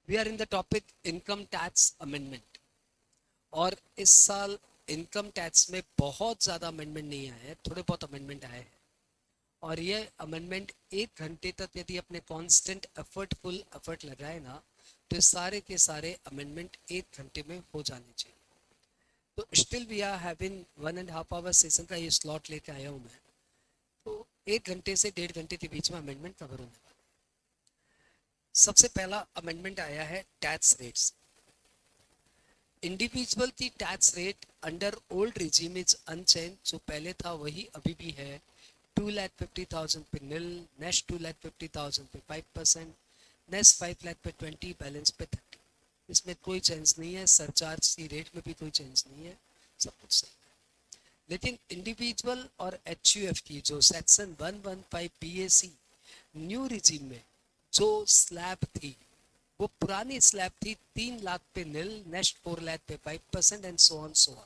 We are in the topic income tax amendment. और इस साल इनकम टैक्स में बहुत ज़्यादा अमेंडमेंट नहीं आए हैं, थोड़े बहुत अमेंडमेंट आए हैं। और ये अमेंडमेंट 1 घंटे तक यदि अपने कांस्टेंट एफर्ट फुल एफर्ट लगाए ना, तो सारे के सारे अमेंडमेंट 1 घंटे में हो जाने चाहिए। तो still we are having 1.5 hour session का ये स्लॉट लेके आया हूँ मैं। तो 1 घंटे से 1.5 घंटे के बीच में अमेंडमेंट कवर होने वाला है। सबसे पहला अमेंडमेंट आया है टैक्स रेट्स। इंडिविजुअल की tax rate under old regime is unchange, जो पहले था वही अभी भी है। 2,50,000 पे नील, नेक्स्ट 2,50,000 पे 5%, नेक्स्ट 5 लाख पे 20, बैलेंस पे 30। इसमें कोई चेंज नहीं है, सरचार्ज की रेट में भी कोई चेंज नहीं है, सब कुछ सही है। लेकिन इंडिविजुअल और एचयूएफ की जो सेक्शन 115 बीएसी न्यू रिजीम में जो स्लैब थी, वो पुरानी स्लैब थी 3 लाख पे नील, नेक्स्ट 4 लाख पे 5% and so on so on.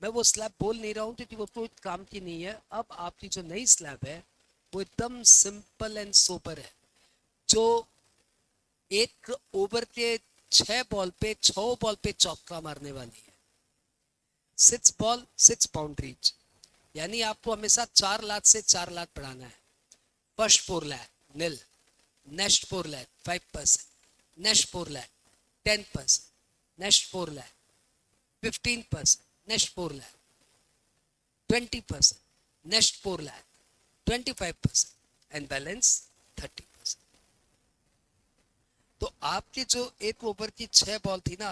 मैं वो स्लैब बोल नहीं रहा हूँ क्योंकि वो कोई काम की नहीं है। अब आपकी जो नई स्लैब है वो एकदम सिंपल एंड सोपर है, जो एक ओवर के 6 बॉल पे 6 बॉल पे चौका मारने वाली है। 6 बॉल 6 बाउंड्रीज, यानी आपको हमेशा 4 लाख से 4 लाख बढ़ाना है। First 4 lakh nil, next 4 lakh 5%, next 4 lakh 10%, next 4 lakh 15%, next 4 lakh 20%, next 4 lakh 25% and balance 30%। तो आपकी जो एक ओवर की 6 बॉल थी ना,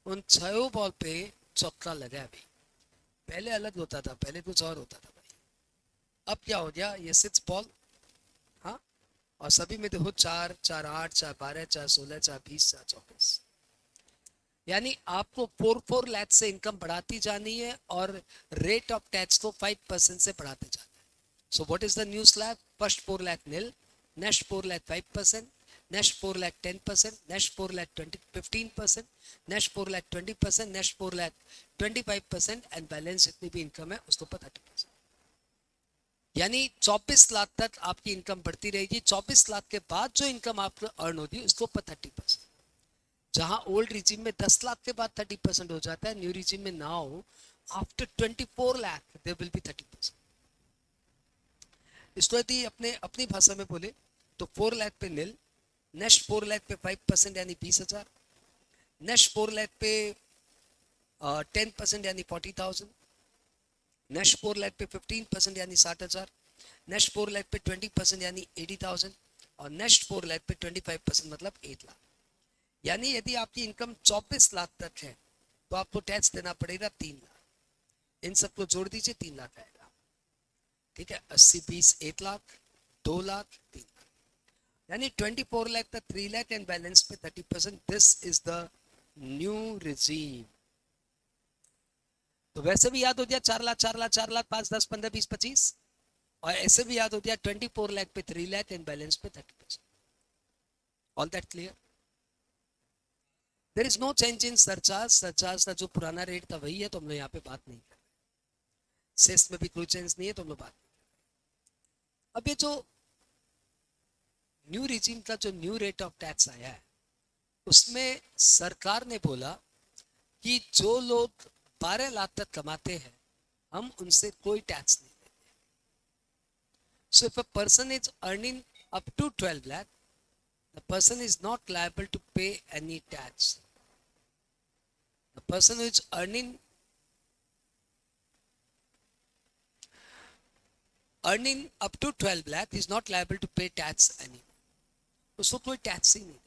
उन 6 बॉल पे चौका लगा अभी। पहले अलग होता था, पहले कुछ और होता था भाई। अब क्या हो गया, ये 6 बॉल। हाँ, और सभी में देखो 4, 4, 8, 4, 12, 4, 16, 4, 20, 4, 24। यानी आपको 4 लाख से इनकम बढ़ाती जानी है और रेट ऑफ टैक्स को 5% से बढ़ाते जाना है। So what is the new slab? First 4 lakh nil, next 4 lakh 5%, next 4 lakh 10%, next 4 lakh 15%, next 4 lakh 20%, next 4 lakh 25% and balance जितनी भी इनकम है उसके ऊपर 30%। यानी 24 लाख तक आपकी इनकम बढ़ती रहेगी। 24 लाख के बाद जो इनकम आपको अर्न होगी उसके ऊपर 30%। जहां ओल्ड रिजीम में 10 लाख के बाद 30% हो जाता है, न्यू रिजीम में now after 24 lakh there will be 30%। इसको यदि अपने अपनी भाषा में बोले तो 4 लाख पे नील, नेक्स्ट 4 लाख पे 5% यानी 20,000, नेक्स्ट 4 लाख पे 10% यानी 40,000, नेक्स्ट 4 लाख पे 15% यानी 60,000, नेक्स्ट 4 लाख पे 20% यानी 80,000, और नेक्स्ट 4 लाख पे 25% मतलब 8 लाख। यानी यदि आपकी इनकम 24 लाख तक है तो आपको टैक्स देना पड़ेगा 3 लाख। इन सबको जोड़ दीजिए, 3 लाख आएगा। ठीक है, 80, 20, 8 लाख, 2 लाख, 3 लाख। यानी 24 लाख तक 3 लाख एंड बैलेंस पे 30%। This is the new regime. तो वैसे भी याद हो गया 4 लाख 4 लाख 4 लाख 5, 10, 15, 20, 25। और ऐसे भी याद हो गया 24 लाख पे 3 लाख एंड बैलेंस पे 30%। All that clear? There is no change in surcharge. Surcharge का जो पुराना रेट था वही है, तो हम लोग यहाँ पे बात नहीं कर रहे। सेस में भी कोई चेंज नहीं है, तो हम लोग बात नहीं कर रहे। अब ये जो न्यू रिजीम का जो न्यू रेट ऑफ टैक्स आया है, उसमें सरकार ने बोला कि जो लोग 12 लाख तक कमाते हैं हम उनसे कोई टैक्स नहीं लेते। So if a person is earning up to 12 lakh, the person is not liable to pay any tax. The person is earning up to 12 lakh is not liable to pay tax any. उसको कोई tax ही नहीं।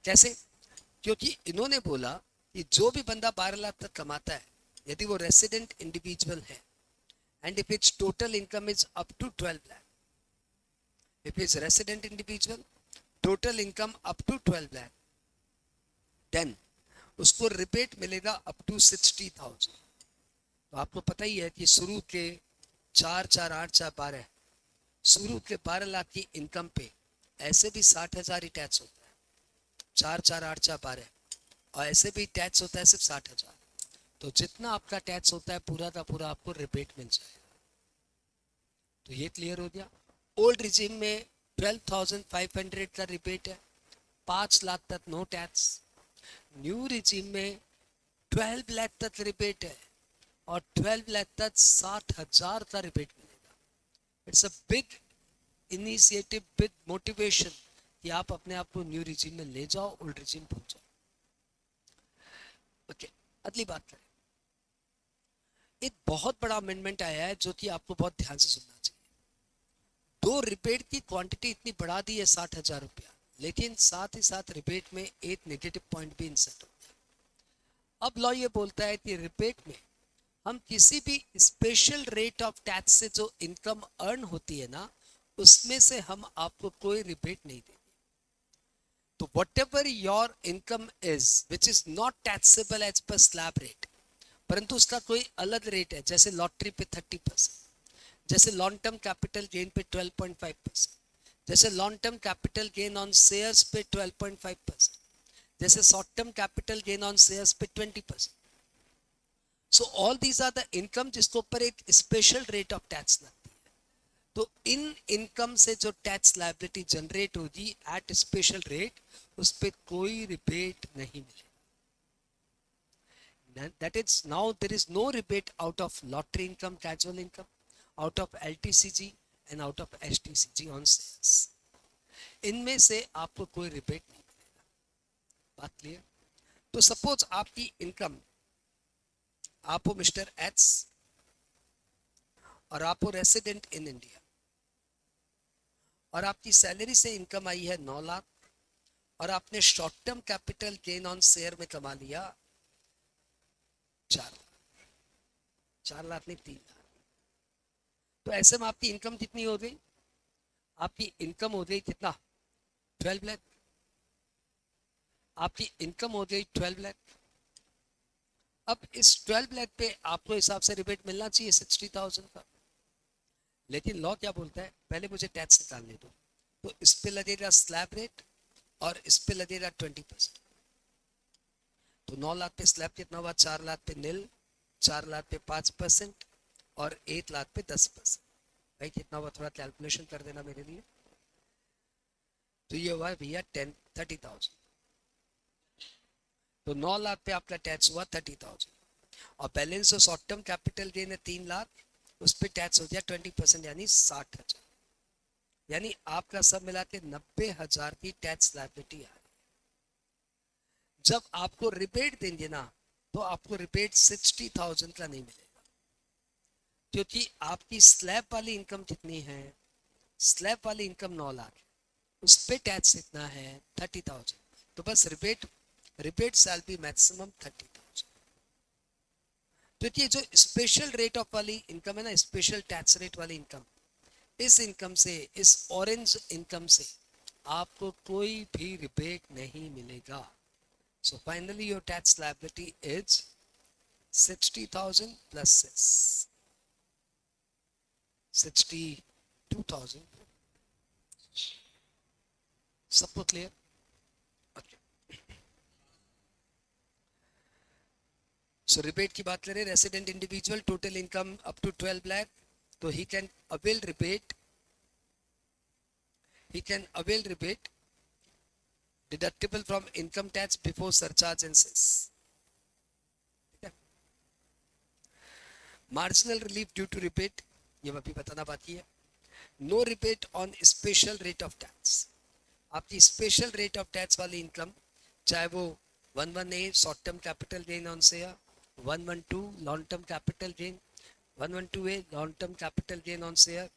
कैसे? क्योंकि इन्होंने बोला कि जो भी बंदा 12 लाख तक कमाता है, यदि वो रेसिडेंट इंडिविजुअल है, and if its total income is up to 12 lakh, if it's resident individual, total income up to 12 lakh, then उसको रिबेट मिलेगा अप टू 60,000। तो आपको पता ही है कि शुरू के 4, 4, 8, 4, 12, शुरू के 12 लाख की इनकम पे ऐसे भी 60,000 ही टैक्स होता है। 4, 4, 8, 4, 12, और ऐसे भी टैक्स होता है सिर्फ 60,000। तो जितना आपका टैक्स होता है पूरा का पूरा आपको रिबेट मिल जाएगा। तो ये क्लियर हो गया। ओल्ड रिजीम में 12,500 का रिबेट है, 5 लाख तक नो टैक्स। न्यू रिजीम में 12 लाख तक रिबेट है और 12 लाख तक 60,000 का रिबेट मिलेगा। It's a big initiative, big motivation कि आप अपने आप को न्यू रिजीम में ले जाओ, ओल्ड रिजीम भूल जाओ। ओके, अगली बात करें। एक बहुत बड़ा अमेंडमेंट आया है जो कि आपको बहुत ध्यान से सुनना चाहिए। दो रिबेट की क्वांटिटी इतनी बढ़ा दी है 60,000 रुपया, लेकिन साथ ही साथ रिबेट में एक नेगेटिव पॉइंट भी इंसर्ट हो गया। अब लॉ ये बोलता है कि रिबेट में हम किसी भी स्पेशल रेट ऑफ टैक्स से जो इनकम अर्न होती है ना, उसमें से हम आपको कोई रिबेट नहीं देंगे। तो whatever your income is which is not taxable as per slab rate, परंतु उसका कोई अलग रेट है, जैसे लॉटरी पे 30%, जैसे लॉन्ग टर्म कैपिटल गेन पे 12.5%, जैसे long term capital gain on shares पे 12.5%, जैसे short term capital gain on shares पे 20%। So all these are the income जिसके ऊपर एक स्पेशल रेट ऑफ टैक्स लगती है। तो इन इनकम से जो टैक्स लायबिलिटी जनरेट होगी एट स्पेशल रेट, उस पर कोई रिबेट नहीं मिलेगा। That is, now there is no rebate out of lottery income, casual income, out of LTCG and out of STCG on sales. इनमें से आपको कोई रिबेट नहीं मिलेगा। बात क्लियर? तो सपोज आपकी इनकम, आप हो मिस्टर एच और आप हो रेसिडेंट इन इंडिया, और आपकी सैलरी से इनकम आई है 9 लाख, और आपने short term capital gain on share में कमा लिया 4 लाख नहीं 3 लाख। तो ऐसे में आपकी इनकम कितनी हो गई? आपकी इनकम हो गई कितना? 12 लाख। आपकी इनकम हो गई 12 लाख। अब इस 12 लाख पे आपको हिसाब से रिबेट मिलना चाहिए 60,000 का, लेकिन लॉ क्या बोलता है? पहले मुझे टैक्स निकालने दो। तो इस पे लगेगा स्लैब रेट और इस पे लगेगा 20%। तो 9 लाख पे स्लैब कितना हुआ? 4 लाख पे नील, 4 लाख पे 5% और 1 लाख पे 10%। भाई कितना हुआ? थोड़ा कैलकुलेशन कर देना मेरे लिए। तो ये हुआ भैया 30,000। तो 9 लाख पे आपका टैक्स हुआ 30,000, और बैलेंस जो शॉर्ट टर्म कैपिटल गेन है 3 लाख, उस पे टैक्स हो गया 20%, यानी 60,000। यानी आपका सब मिला के 90,000 की टैक्स लायबिलिटी आ रही है। जब आपको रिबेट देंगे ना, तो आपको रिबेट 60,000 का नहीं मिलेगा, क्योंकि आपकी स्लैब वाली इनकम कितनी है? स्लैब वाली इनकम 9 लाख है, उस पे टैक्स कितना है? 30,000। तो बस रिबेट शैल बी मैक्सिमम 30,000। क्योंकि ये जो स्पेशल रेट ऑफ वाली इनकम है ना, स्पेशल टैक्स रेट वाली इनकम, इस इनकम से, इस ऑरेंज इनकम से आपको कोई भी रिबेट नहीं मिलेगा। So finally your tax liability is 60,000 plus 62,000। सबको क्लियर? सो रिबेट की बात करें, resident individual total income up to 12 lakh, तो he can avail rebate deductible from income tax before surcharge and cess. Marginal relief due to rebate, ये अभी बताना बाकी है। No rebate on special rate of tax. आपकी स्पेशल रेट ऑफ टैक्स वाली इनकम, चाहे वो 11A short term capital gain on share, 112 long term capital gain, 112A long term capital gain on share,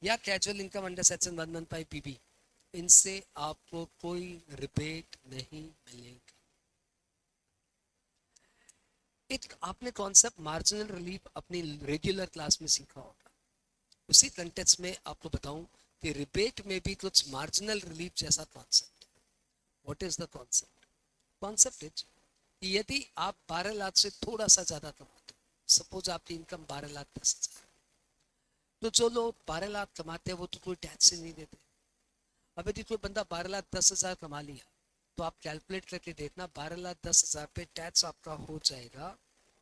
या casual income under section 115 PB, इनसे आपको कोई rebate नहीं मिलेगा। एक आपने कॉन्सेप्ट मार्जिनल रिलीफ अपनी रेगुलर क्लास में सीखा होगा, उसी कंटेक्स्ट में आपको बताऊं कि रिबेट में भी कुछ मार्जिनल रिलीफ जैसा कॉन्सेप्ट है। What is the concept? Concept is कि यदि आप 12 लाख से थोड़ा सा ज्यादा कमाते हो, सपोज आपकी इनकम 12 लाख 10,000, तो जो लोग 12 लाख कमाते हैं वो तो कोई टैक्स ही नहीं देते। अब यदि कोई बंदा 12 लाख 10,000 कमा लिया, तो आप कैलकुलेट करके देखना 12 लाख 10,000 पे टैक्स आपका हो जाएगा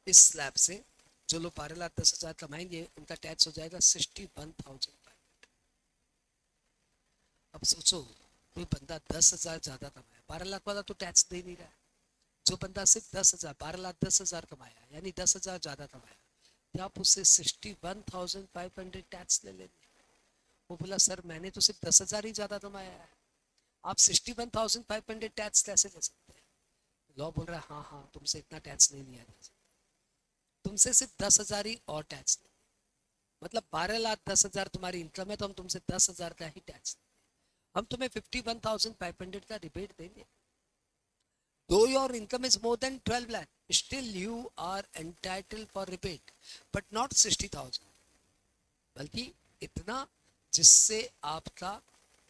इस स्लैब से। जो लोग 12 लाख 10,000 कमाएंगे उनका टैक्स हो जाएगा 61,000। अब अब सोचो, कोई बंदा 10,000 ज्यादा कमाया, 12 लाख वाला तो टैक्स दे नहीं रहा है। जो बंदा सिर्फ 10,000, 12,10,000 कमाया, यानी 10,000 ज्यादा कमाया, क्या आप उससे 61,500 टैक्स ले लेंगे? वो बोला सर मैंने तो सिर्फ 10,000 ही ज्यादा कमाया है, आप 61,500 टैक्स कैसे ले सकते हैं? लॉ बोल रहा है हाँ हाँ तुमसे इतना टैक्स नहीं लिया जा सकता, तुमसे सिर्फ 10,000 ही और टैक्स, मतलब 12,10,000 तुम्हारी इनकम है तो हम तुमसे 10,000 का ही टैक्स, हम तुम्हें 51,500 का रिबेट देंगे। Though your income is more than 12 lakh, still you are entitled for rebate, but not 60,000, बल्कि इतना जिससे आपका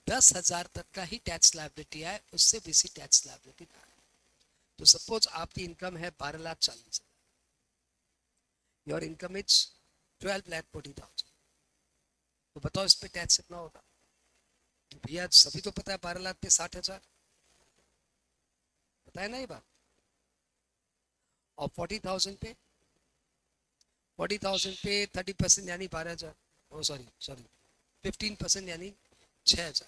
10,000 तक का ही टैक्स लायबिलिटी है, उससे बेसी टैक्स लायबिलिटी ना है। तो सपोज आपकी इनकम है 12,40,000, योर इनकम इज 12,40,000, तो बताओ इस पे टैक्स कितना होगा? तो भैया सभी तो पता है 12 लाख पे 60,000, पता है ना ये बात। और 40,000 पे 40,000 पे 30% यानी 12,000, ओ सॉरी सॉरी 15% यानी 6,000,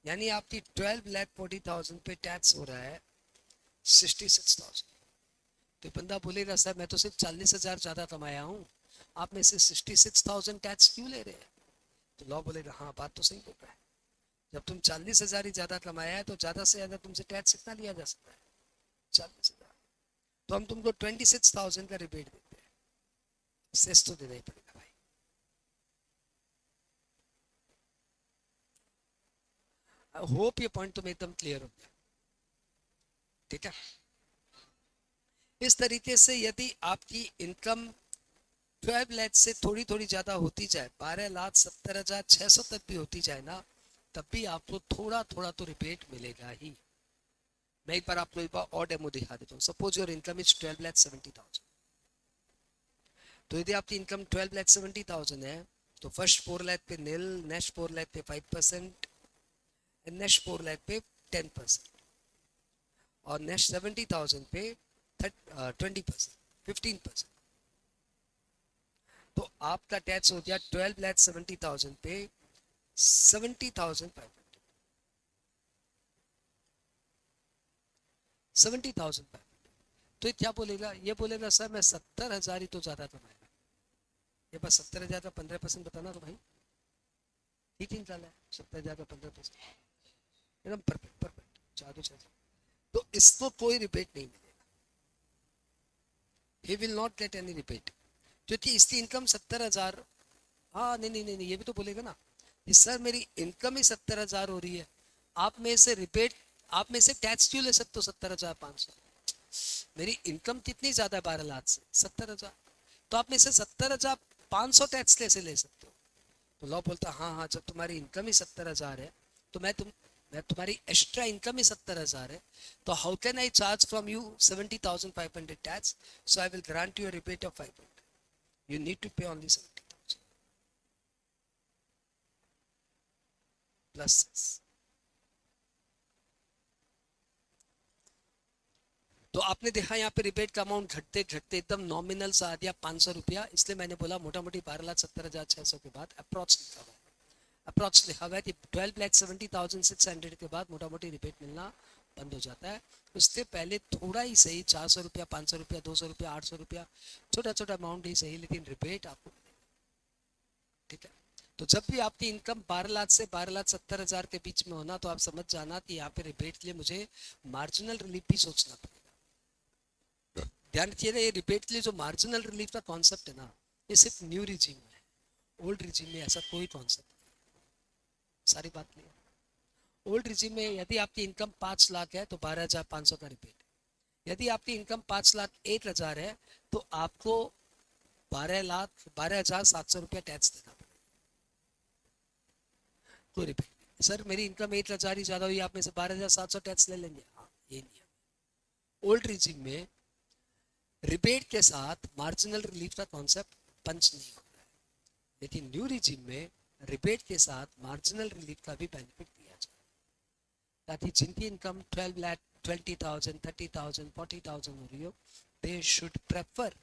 यानी आपकी 12,40,000 पे टैक्स हो रहा है 66,000। तो बंदा बोलेगा सर मैं तो सिर्फ 40,000 ज्यादा कमाया हूँ, आप में से 66,000 टैक्स क्यों ले रहे हैं? तो लॉ बोलेगा हाँ बात तो सही बोल रहा है, जब तुम 40,000 ही ज्यादा कमाया है तो ज्यादा से ज्यादा तुमसे टैक्स कितना लिया जा सकता है? 40,000, तो हम तुमको 26,000 का रिबेट देते हैं, सेस तो देना ही पड़ेगा भाई। आई होप ये पॉइंट तुम्हें एकदम क्लियर हो गया, ठीक है। इस तरीके से यदि आपकी इनकम 12 लाख से थोड़ी थोड़ी ज्यादा होती जाए, 12,70,600 तक भी होती जाए ना, तब भी आपको थोड़ा थोड़ा तो रिबेट मिलेगा ही। मैं एक बार आपको एक बार और डेमो दिखा देता हूँ। सपोज योर इनकम इज 12,70,000, तो यदि आपकी इनकम 12,70,000 है तो फर्स्ट 4 लाख पे नील, नेक्स्ट 4 लाख पे 5%, नेक्स्ट 4 लाख पे 10%, और नेक्स्ट 70,000 पे 20%, 15%। तो आपका टैक्स हो गया 12,70,000 पे 70,500, 70,500। तो ये क्या बोलेगा? ये बोलेगा सर मैं 70,000 ही तो ज्यादा कमाएगा, ये बस 70,000 का 15% बताना तो भाई ठीक ही निकाला है, 70,000 का 15%, एकदम परफेक्ट परफेक्ट जादू चल रहा। तो इसको कोई रिबेट नहीं मिलेगा, he will not get any rebate, क्योंकि इसकी इनकम 70,000। हाँ नहीं नहीं नहीं नहीं, ये भी तो बोलेगा ना कि सर मेरी इनकम ही 70,000 हो रही है, आप में से रिबेट, आप में से टैक्स क्यों ले सकते हो 70,500? मेरी इनकम कितनी ज्यादा है 12 लाख से? 70,000, तो आप में से 70,500 टैक्स कैसे ले सकते हो? तो लॉ बोलता हाँ हाँ जब तुम्हारी इनकम ही 70,000 है तो मैं तुम्हारी एक्स्ट्रा इनकम ही 70,000 है, तो how can I charge from you 70,500 tax? So I will grant you a rebate of 500, you need to pay only 70,000 plus cess। तो आपने देखा यहाँ पे रिबेट का अमाउंट घटते घटते एकदम नॉमिनल सा आ दिया 500 रुपया, इसलिए मैंने बोला मोटा मोटी 12,70,600 के बाद अप्रोक्स लिखा हुआ है, अप्रोक्स लिखा हुआ है कि 12,70,600 के बाद मोटा मोटी रिबेट मिलना बंद हो जाता है। उससे पहले थोड़ा ही सही 400 रुपया, 500 रुपया, 200 रुपया, 800 रुपया, छोटा छोटा अमाउंट ही सही, लेकिन रिबेट आपको, ठीक है। तो जब भी आपकी इनकम 12 लाख से 12,70,000 के बीच में होना, तो आप समझ जाना कि यहाँ पे रिबेट के लिए मुझे मार्जिनल रिलीफ भी सोचना पड़ेगा। ध्यान रखिएगा ये रिबेट के लिए जो मार्जिनल रिलीफ का कॉन्सेप्ट है ना, ये सिर्फ न्यू रिजीम में है, ओल्ड रिजीम में ऐसा कोई कॉन्सेप्ट नहीं। सारी बात क्लियर। ओल्ड रिजीम में यदि आपकी इनकम 5 लाख है तो 12,500 का रिबेट, यदि आपकी इनकम 5,01,000 है तो आपको 12,07,000 रुपया टैक्स देना पड़ेगा, कोई रिबेट नहीं। सर मेरी इनकम 1,000 ही ज्यादा हुई, आप में से 12,700 टैक्स ले लेंगे, हाँ ये नियम। ओल्ड रिजीम में रिबेट के साथ मार्जिनल रिलीफ का कॉन्सेप्ट पंच नहीं होता है, लेकिन न्यू रिजीम में रिबेट के साथ मार्जिनल रिलीफ का भी बेनिफिट दिया जाए, ताकि जिनकी इनकम 12 लाख 20,000 30,000 40,000 हो रही हो, they should prefer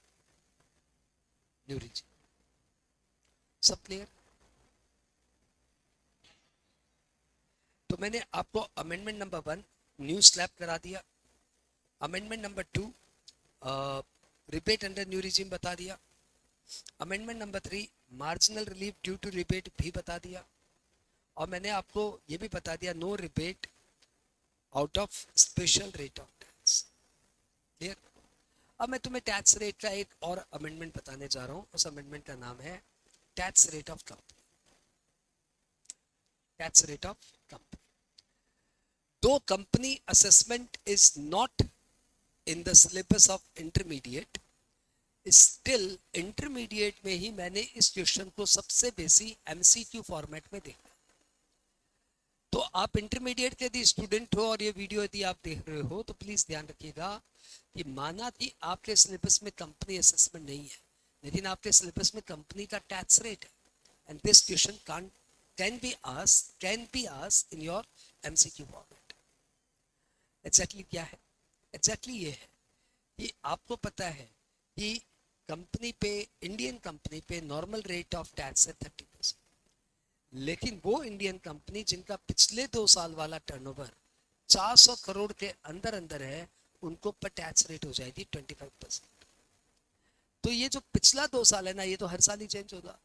new regime. सब क्लियर? तो मैंने आपको अमेंडमेंट नंबर 1 न्यू स्लैब करा दिया, amendment number 2 rebate under new regime बता दिया, amendment number 3 marginal relief due to rebate भी बता दिया, और मैंने आपको ये भी बता दिया no rebate out of special rate of tax. Clear? अब मैं तुम्हें टैक्स रेट का एक और अमेंडमेंट बताने जा रहा हूँ, उस अमेंडमेंट का नाम है tax rate of company. Tax rate of company, दो company assessment is not in the syllabus of intermediate, still intermediate में ही मैंने इस क्वेश्चन को सबसे बेसी एमसीक्यू फॉर्मेट में देखा। तो आप इंटरमीडिएट के यदि स्टूडेंट हो और ये वीडियो यदि आप देख रहे हो तो प्लीज ध्यान रखिएगा कि माना कि आपके सिलेबस में कंपनी असेसमेंट नहीं है, लेकिन आपके सिलेबस में कंपनी का टैक्स रेट है, and this question can be asked in your MCQ format. Exactly क्या है? एग्जैक्टली ये है कि आपको पता है कि कंपनी पे, इंडियन कंपनी पे नॉर्मल रेट ऑफ टैक्स है 30%, लेकिन वो इंडियन कंपनी जिनका पिछले 2 साल वाला टर्नओवर 400 करोड़ के अंदर अंदर है, उनको पर टैक्स रेट हो जाएगी 25%। तो ये जो पिछला 2 साल है ना, ये तो हर साल ही चेंज होगा।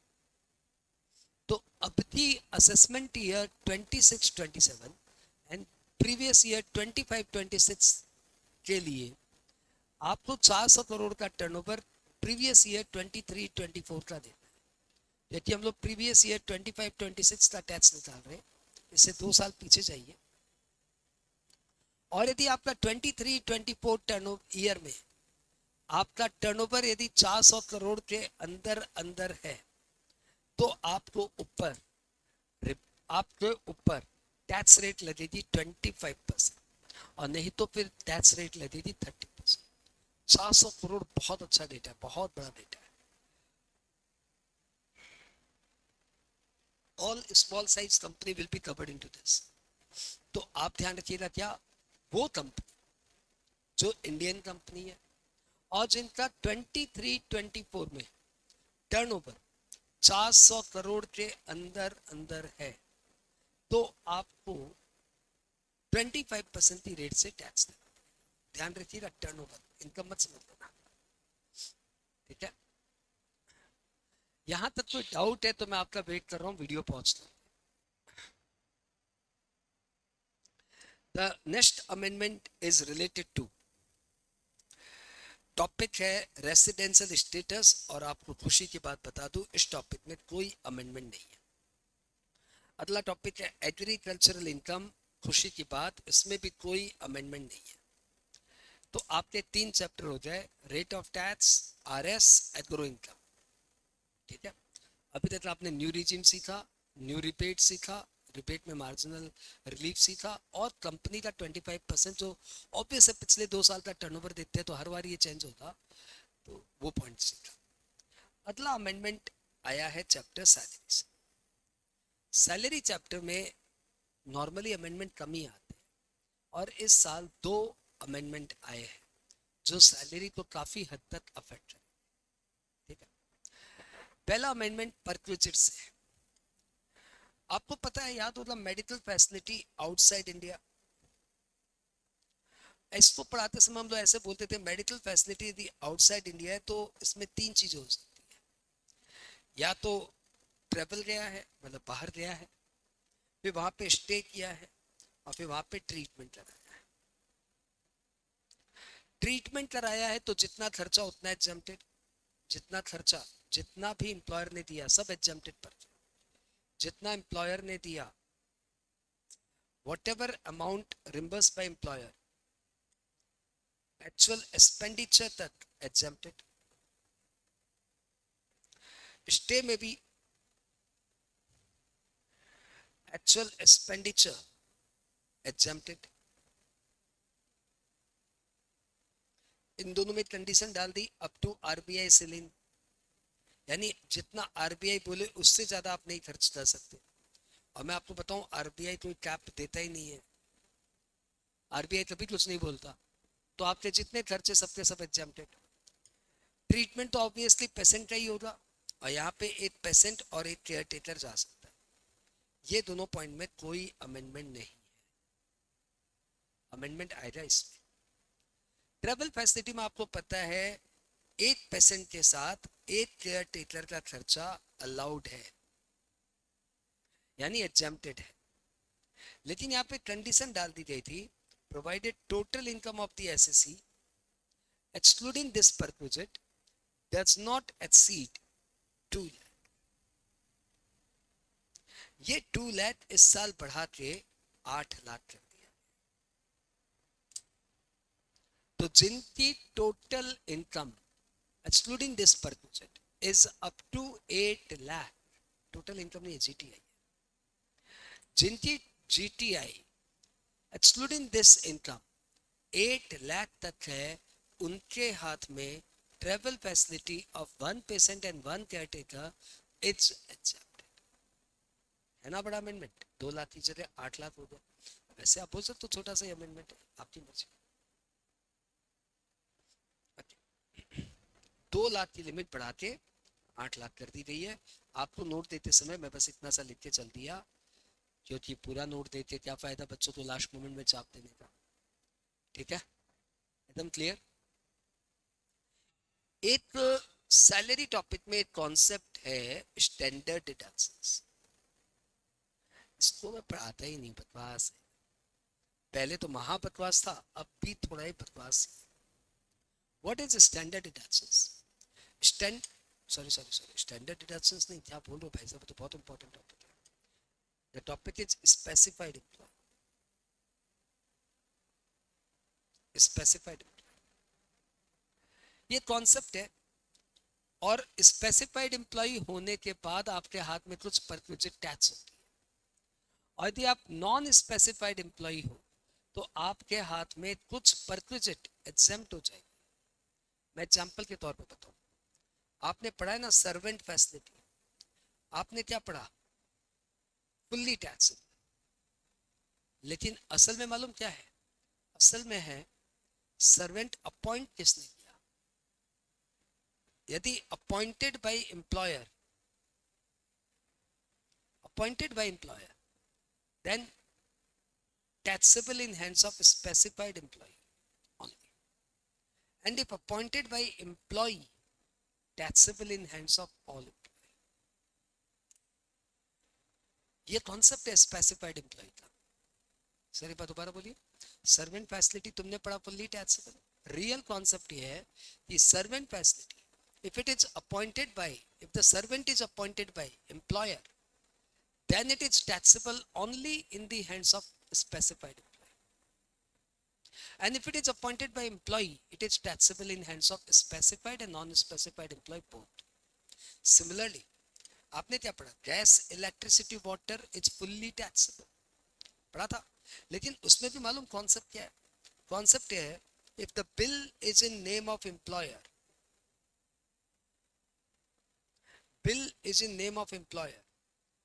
तो अब की assessment year 26-27 and previous year 25-26 के लिए आपको 400 करोड़ का टर्नओवर प्रीवियस ईयर 23-24 का देना है। यदि हम लोग प्रीवियस ईयर 25-26 का टैक्स निकाल रहे हैं, इससे 2 साल पीछे जाइए, और यदि आपका 23-24 टर्नओवर ईयर में आपका टर्नओवर यदि 400 करोड़ के अंदर अंदर है, तो आपके ऊपर टैक्स रेट लगेगी 25%, और नहीं तो फिर टैक्स रेट लगेगी 30%। 400 करोड़ बहुत अच्छा डेटा है, बहुत बड़ा डेटा है। All small size company will be covered into this. तो आप ध्यान रखिएगा, क्या वो कंपनी जो इंडियन कंपनी है और जिनका 23-24 में टर्नओवर 400 करोड़ के अंदर अंदर है, तो आपको 25% की रेट से टैक्स देना। ध्यान रखिएगा, टर्नओवर, इनकम मत समझ लेना, ठीक है? यहां तक कोई डाउट है तो मैं आपका वेट कर रहा हूं, वीडियो पहुंच लो। The next amendment is related to, topic है रेसिडेंशियल स्टेटस, और आपको खुशी की बात बता दूं, इस टॉपिक में कोई अमेंडमेंट नहीं है। अगला टॉपिक है एग्रीकल्चरल इनकम, खुशी की बात, इसमें भी कोई अमेंडमेंट नहीं है। तो आपके 3 चैप्टर हो जाए, rate of tax, RS, agro income, ठीक है? अभी तक आपने न्यू रिजीम सीखा, न्यू रिबेट सीखा, रिबेट में मार्जिनल रिलीफ सीखा, और कंपनी का 25% जो ऑब्वियस है पिछले 2 साल का टर्नओवर देते हैं तो हर बार ये चेंज होगा, तो वो पॉइंट सीखा। अगला अमेंडमेंट आया है चैप्टर सैलरी से। सैलरी चैप्टर में नॉर्मली अमेंडमेंट कम ही आते हैं, और इस साल 2 अमेंडमेंट आए हैं जो सैलरी को काफी हद तक अफेक्ट करें, ठीक है? पहला अमेंडमेंट परक्विजिट से। आपको पता है, याद होगा, मेडिकल फैसिलिटी आउटसाइड इंडिया, इसको पढ़ाते समय हम लोग ऐसे बोलते थे, मेडिकल फैसिलिटी यदि आउटसाइड इंडिया है तो इसमें 3 चीजें हो सकती है। या तो ट्रेवल गया है, मतलब बाहर गया है, फिर वहां पे स्टे किया है, और फिर वहां पे ट्रीटमेंट कराया है। ट्रीटमेंट कराया है तो जितना खर्चा उतना एग्जम्प्टेड, जितना खर्चा जितना भी एम्प्लॉयर ने दिया सब एग्जम्प्टेड पर, जितना एम्प्लॉयर ने दिया, whatever amount reimbursed by employer, actual expenditure तक exempted। स्टे में भी actual expenditure exempted। इन दोनों में कंडीशन डाल दी, अप टू आरबीआई सीलिंग, यानी जितना आरबीआई बोले उससे ज्यादा आप नहीं खर्च कर सकते। और मैं आपको बताऊं, आरबीआई कोई कैप देता ही नहीं है, आरबीआई कभी कुछ नहीं बोलता, तो आपके जितने खर्चे सबके सब एग्जम्प्टेड। ट्रीटमेंट तो ऑब्वियसली पेशेंट का ही होगा, और यहाँ पे एक पेशेंट और एक केयर टेकर जा सकता है। ये दोनों पॉइंट में कोई अमेंडमेंट नहीं है। अमेंडमेंट आएगा इसमें। ट्रेवल फैसिलिटी में आपको पता है 8% के साथ एक केयर टेकर का खर्चा अलाउड है, यानी एग्जेम्प्टेड है। लेकिन यहाँ पे कंडीशन डाल दी गई थी, provided total income of the assessee excluding this perquisite does not exceed 2 lakh. ये 2 लाख इस साल बढ़ा के 8 लाख कर दिया। तो जिनकी total income excluding this perquisite is up to 8 lakh, total income नहीं है, जीटीआई, जिनकी GTI excluding this income 8 lakh तक है, उनके हाथ में travel facility of 1 patient and 1 caretaker it's accepted. है ना बड़ा अमेंडमेंट? 2 लाख की जगह 8 लाख हो गया। वैसे आप बोल सकते हो छोटा सा ही अमेंडमेंट है, आपकी मर्जी। 2 लाख की लिमिट बढ़ा के 8 लाख कर दी गई है। आपको नोट देते समय मैं बस इतना सा लिख के चल दिया, क्योंकि पूरा नोट देते क्या फायदा बच्चों को लास्ट मोमेंट में चाप देने का। ठीक है, एकदम क्लियर। एक सैलरी टॉपिक में एक कॉन्सेप्ट है स्टैंडर्ड डिडक्शंस। इसको मैं पढ़ाता ही नहीं, बकवास है। पहले तो महा बकवास था, अब भी थोड़ा ही बकवास है। What is standard deductions? Standard deductions नहीं, क्या बोल रहे हो भाई साहब, तो बहुत इंपॉर्टेंट टॉपिक है। The topic is specified employee. Specified ये कॉन्सेप्ट है, और स्पेसिफाइड एम्प्लॉय होने के बाद आपके हाथ में कुछ परक्विजिट टैक्स होती है, और यदि आप नॉन स्पेसिफाइड एम्प्लॉय हो तो आपके हाथ में कुछ परक्विजिट एग्जेम्प्ट हो जाएगी। मैं एग्जांपल के तौर पे बताऊं, आपने पढ़ा है ना सर्वेंट फैसिलिटी, आपने क्या पढ़ा? Fully taxable. लेकिन असल में मालूम क्या है? असल में है सर्वेंट अपॉइंट किसने किया। यदि appointed by employer then taxable in hands of specified employee only, and if appointed by employee taxable in hands of all employee। ये कॉन्सेप्ट है स्पेसिफाइड एम्प्लॉय का। सर एक बार दोबारा बोलिए। सर्वेंट फैसिलिटी तुमने पढ़ा फुल्ली टैक्सेबल, रियल कॉन्सेप्ट ये है कि servant facility if it is appointed by, if the servant is appointed by employer, then it is taxable only in the hands of specified employee, and if it is appointed by employee, it is taxable in hands of specified and non-specified employee both। Similarly, आपने क्या पढ़ा? Gas, electricity, water is fully taxable पढ़ा था। लेकिन उसमें भी मालूम concept क्या है? कॉन्सेप्ट है if the bill is in name of employer, bill is in name of employer,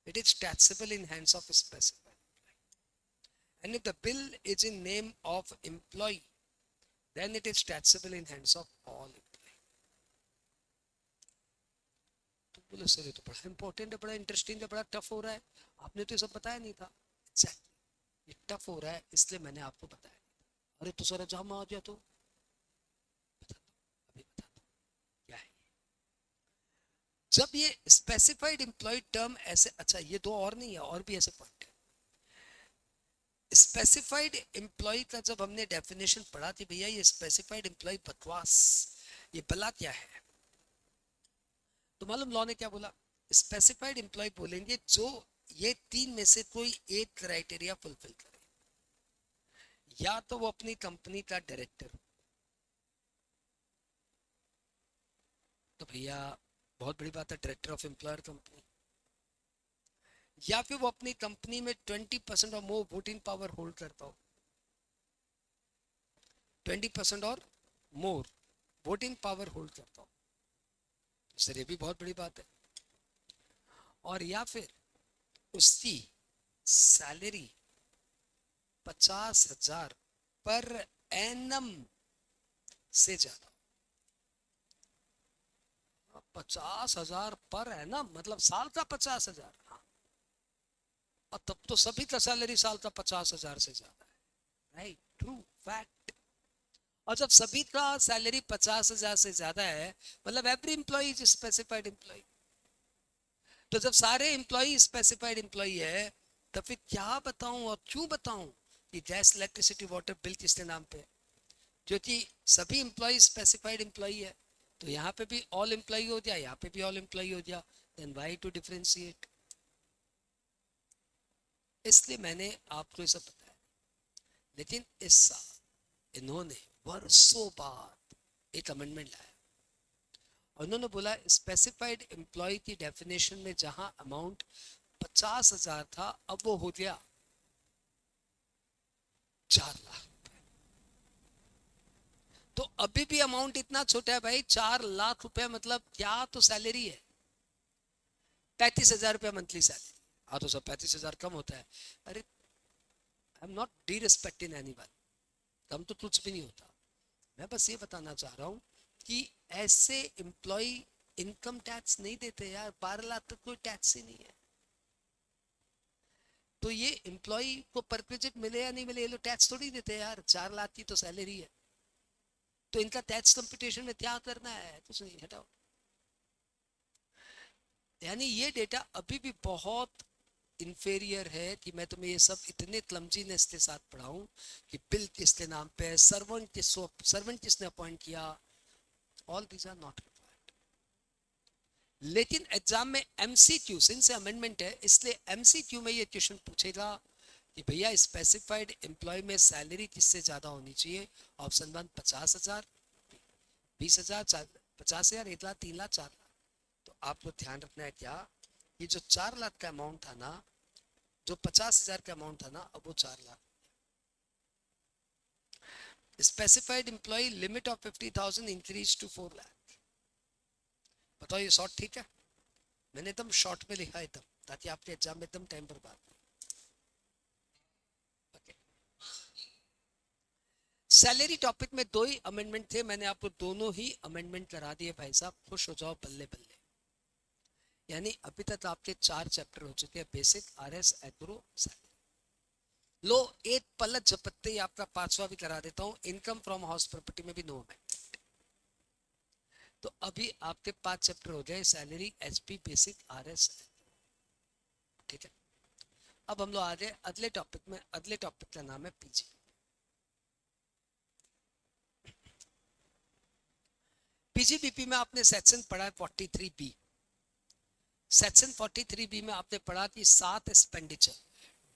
it is taxable in hands of specified employee, and if the bill is in name of employee, then it is taxable in hands of all employee। तो बोले sir ये तो बड़ा important है, बड़ा interesting है, बड़ा tough हो रहा है, आपने तो ये सब बताया नहीं था। एग्जैक्टली, ये टफ हो रहा है इसलिए मैंने आपको बताया। अरे तो सर एग्जाम में आ गया तो बता दो, अभी बता दो क्या है। जब ये स्पेसिफाइड एम्प्लॉय टर्म ऐसे, अच्छा ये दो और नहीं है, और भी ऐसे पॉइंट है। स्पेसिफाइड एम्प्लॉय का जब हमने डेफिनेशन पढ़ा थी, भैया ये स्पेसिफाइड एम्प्लॉय बकवास, ये भला क्या है? तो मालूम लॉ ने क्या बोला? स्पेसिफाइड एम्प्लॉय बोलेंगे जो ये 3 में से कोई एक क्राइटेरिया फुलफिल करे, या तो वो अपनी कंपनी का डायरेक्टर हो, तो भैया बहुत बड़ी बात है, डायरेक्टर ऑफ एम्प्लॉयर कंपनी, या फिर वो अपनी कंपनी में 20% और मोर वोटिंग पावर होल्ड करता हो, 20% और मोर वोटिंग पावर होल्ड करता हो, सर ये भी बहुत बड़ी बात है। और या फिर उसकी सैलरी 50,000 पर एनम से ज्यादा, 50,000 पर एनम मतलब साल का 50,000, और तब तो सभी का सैलरी साल का 50,000 से ज्यादा है, राइट? ट्रू। फैक्ट। और जब सभी का सैलरी 50,000 से ज्यादा है, मतलब every employee is specified employee, तो जब सारे एम्प्लॉय स्पेसिफाइड एम्प्लॉय है, तो फिर क्या बताऊं और क्यों बताऊं कि गैस इलेक्ट्रिसिटी वाटर बिल किसके नाम पे है? क्योंकि सभी एम्प्लॉय स्पेसिफाइड एम्प्लॉय है, तो यहाँ पे भी ऑल एम्प्लॉय हो गया, यहाँ पे भी ऑल एम्प्लॉय हो गया, देन व्हाई टू डिफरेंशिएट? इसलिए मैंने आपको ये सब बताया। लेकिन इस साल इन्होंने वर्षों बाद एक अमेंडमेंट लाया, उन्होंने बोला स्पेसिफाइड एम्प्लॉय की डेफिनेशन में जहां अमाउंट 50,000 था, अब वो हो गया 4 लाख। तो अभी भी अमाउंट इतना छोटा है भाई, 4 लाख रुपए, मतलब क्या तो सैलरी है, 35,000 रुपया मंथली सैलरी। हाँ तो सब 35,000 कम होता है। अरे I am not disrespecting any one, कम तो कुछ भी नहीं होता। मैं बस ये बताना चाह रहा हूँ कि ऐसे एम्प्लॉय इनकम टैक्स नहीं देते यार, 12 लाख तक कोई टैक्स ही नहीं है। तो ये एम्प्लॉय को परक्विजिट मिले या नहीं मिले, ये लोग टैक्स थोड़ी देते यार, 4 लाख की तो सैलरी है, तो इनका टैक्स कंपटीशन में क्या करना है, कुछ नहीं, हटाओ। यानी ये डेटा अभी भी बहुत इंफेरियर है कि मैं तुम्हें ये सब इतने क्लमजीनेस के साथ पढ़ाऊं कि बिल किसके नाम पे है, सर्वेंट किसने अपॉइंट किया, all these are not required. लेकिन एग्जाम में एमसीक्यू, सिंस अमेंडमेंट है इसलिए एमसीक्यू में ये क्वेश्चन पूछेगा कि भैया स्पेसिफाइड एम्प्लॉय में सैलरी किससे ज्यादा होनी चाहिए? ऑप्शन 1 50,000, 20,000, 50,000, 1 लाख, 3 लाख, 4 लाख। तो आपको ध्यान रखना है क्या, ये जो 4 लाख का अमाउंट था ना, जो 50,000 का अमाउंट था ना, अब वो 4 lakh. Specified employee limit of 50,000 increase to 4 lakh. बताओ ये शॉर्ट ठीक है? मैंने एकदम शॉर्ट में लिखा है एकदम, ताकि आपके एग्जाम में एकदम टाइम बर्बाद नहीं। okay. सैलरी टॉपिक में 2 ही अमेंडमेंट थे, मैंने आपको दोनों ही अमेंडमेंट करा दिए भाई साहब, खुश हो जाओ, बल्ले बल्ले। यानी अभी तक आपके 4 चैप्टर हो चुके हैं, बेसिक, आरएस, एग्रो, सैलरी। लो एक पलट झपकते ही आपका 5वां भी करा देता हूं, इनकम फ्रॉम हाउस प्रॉपर्टी में भी नो अमेंडमेंट। तो अभी आपके 5 चैप्टर हो गए, सैलरी, एचपी, बेसिक, आरएस, ठीक है। अब हम लोग आ गए अगले टॉपिक में, अगले टॉपिक का नाम है पीजी। पीजीबीपी में आपने सेक्शन पढ़ा है 43B। सेक्शन 43B में आपने पढ़ा कि 7 expenditure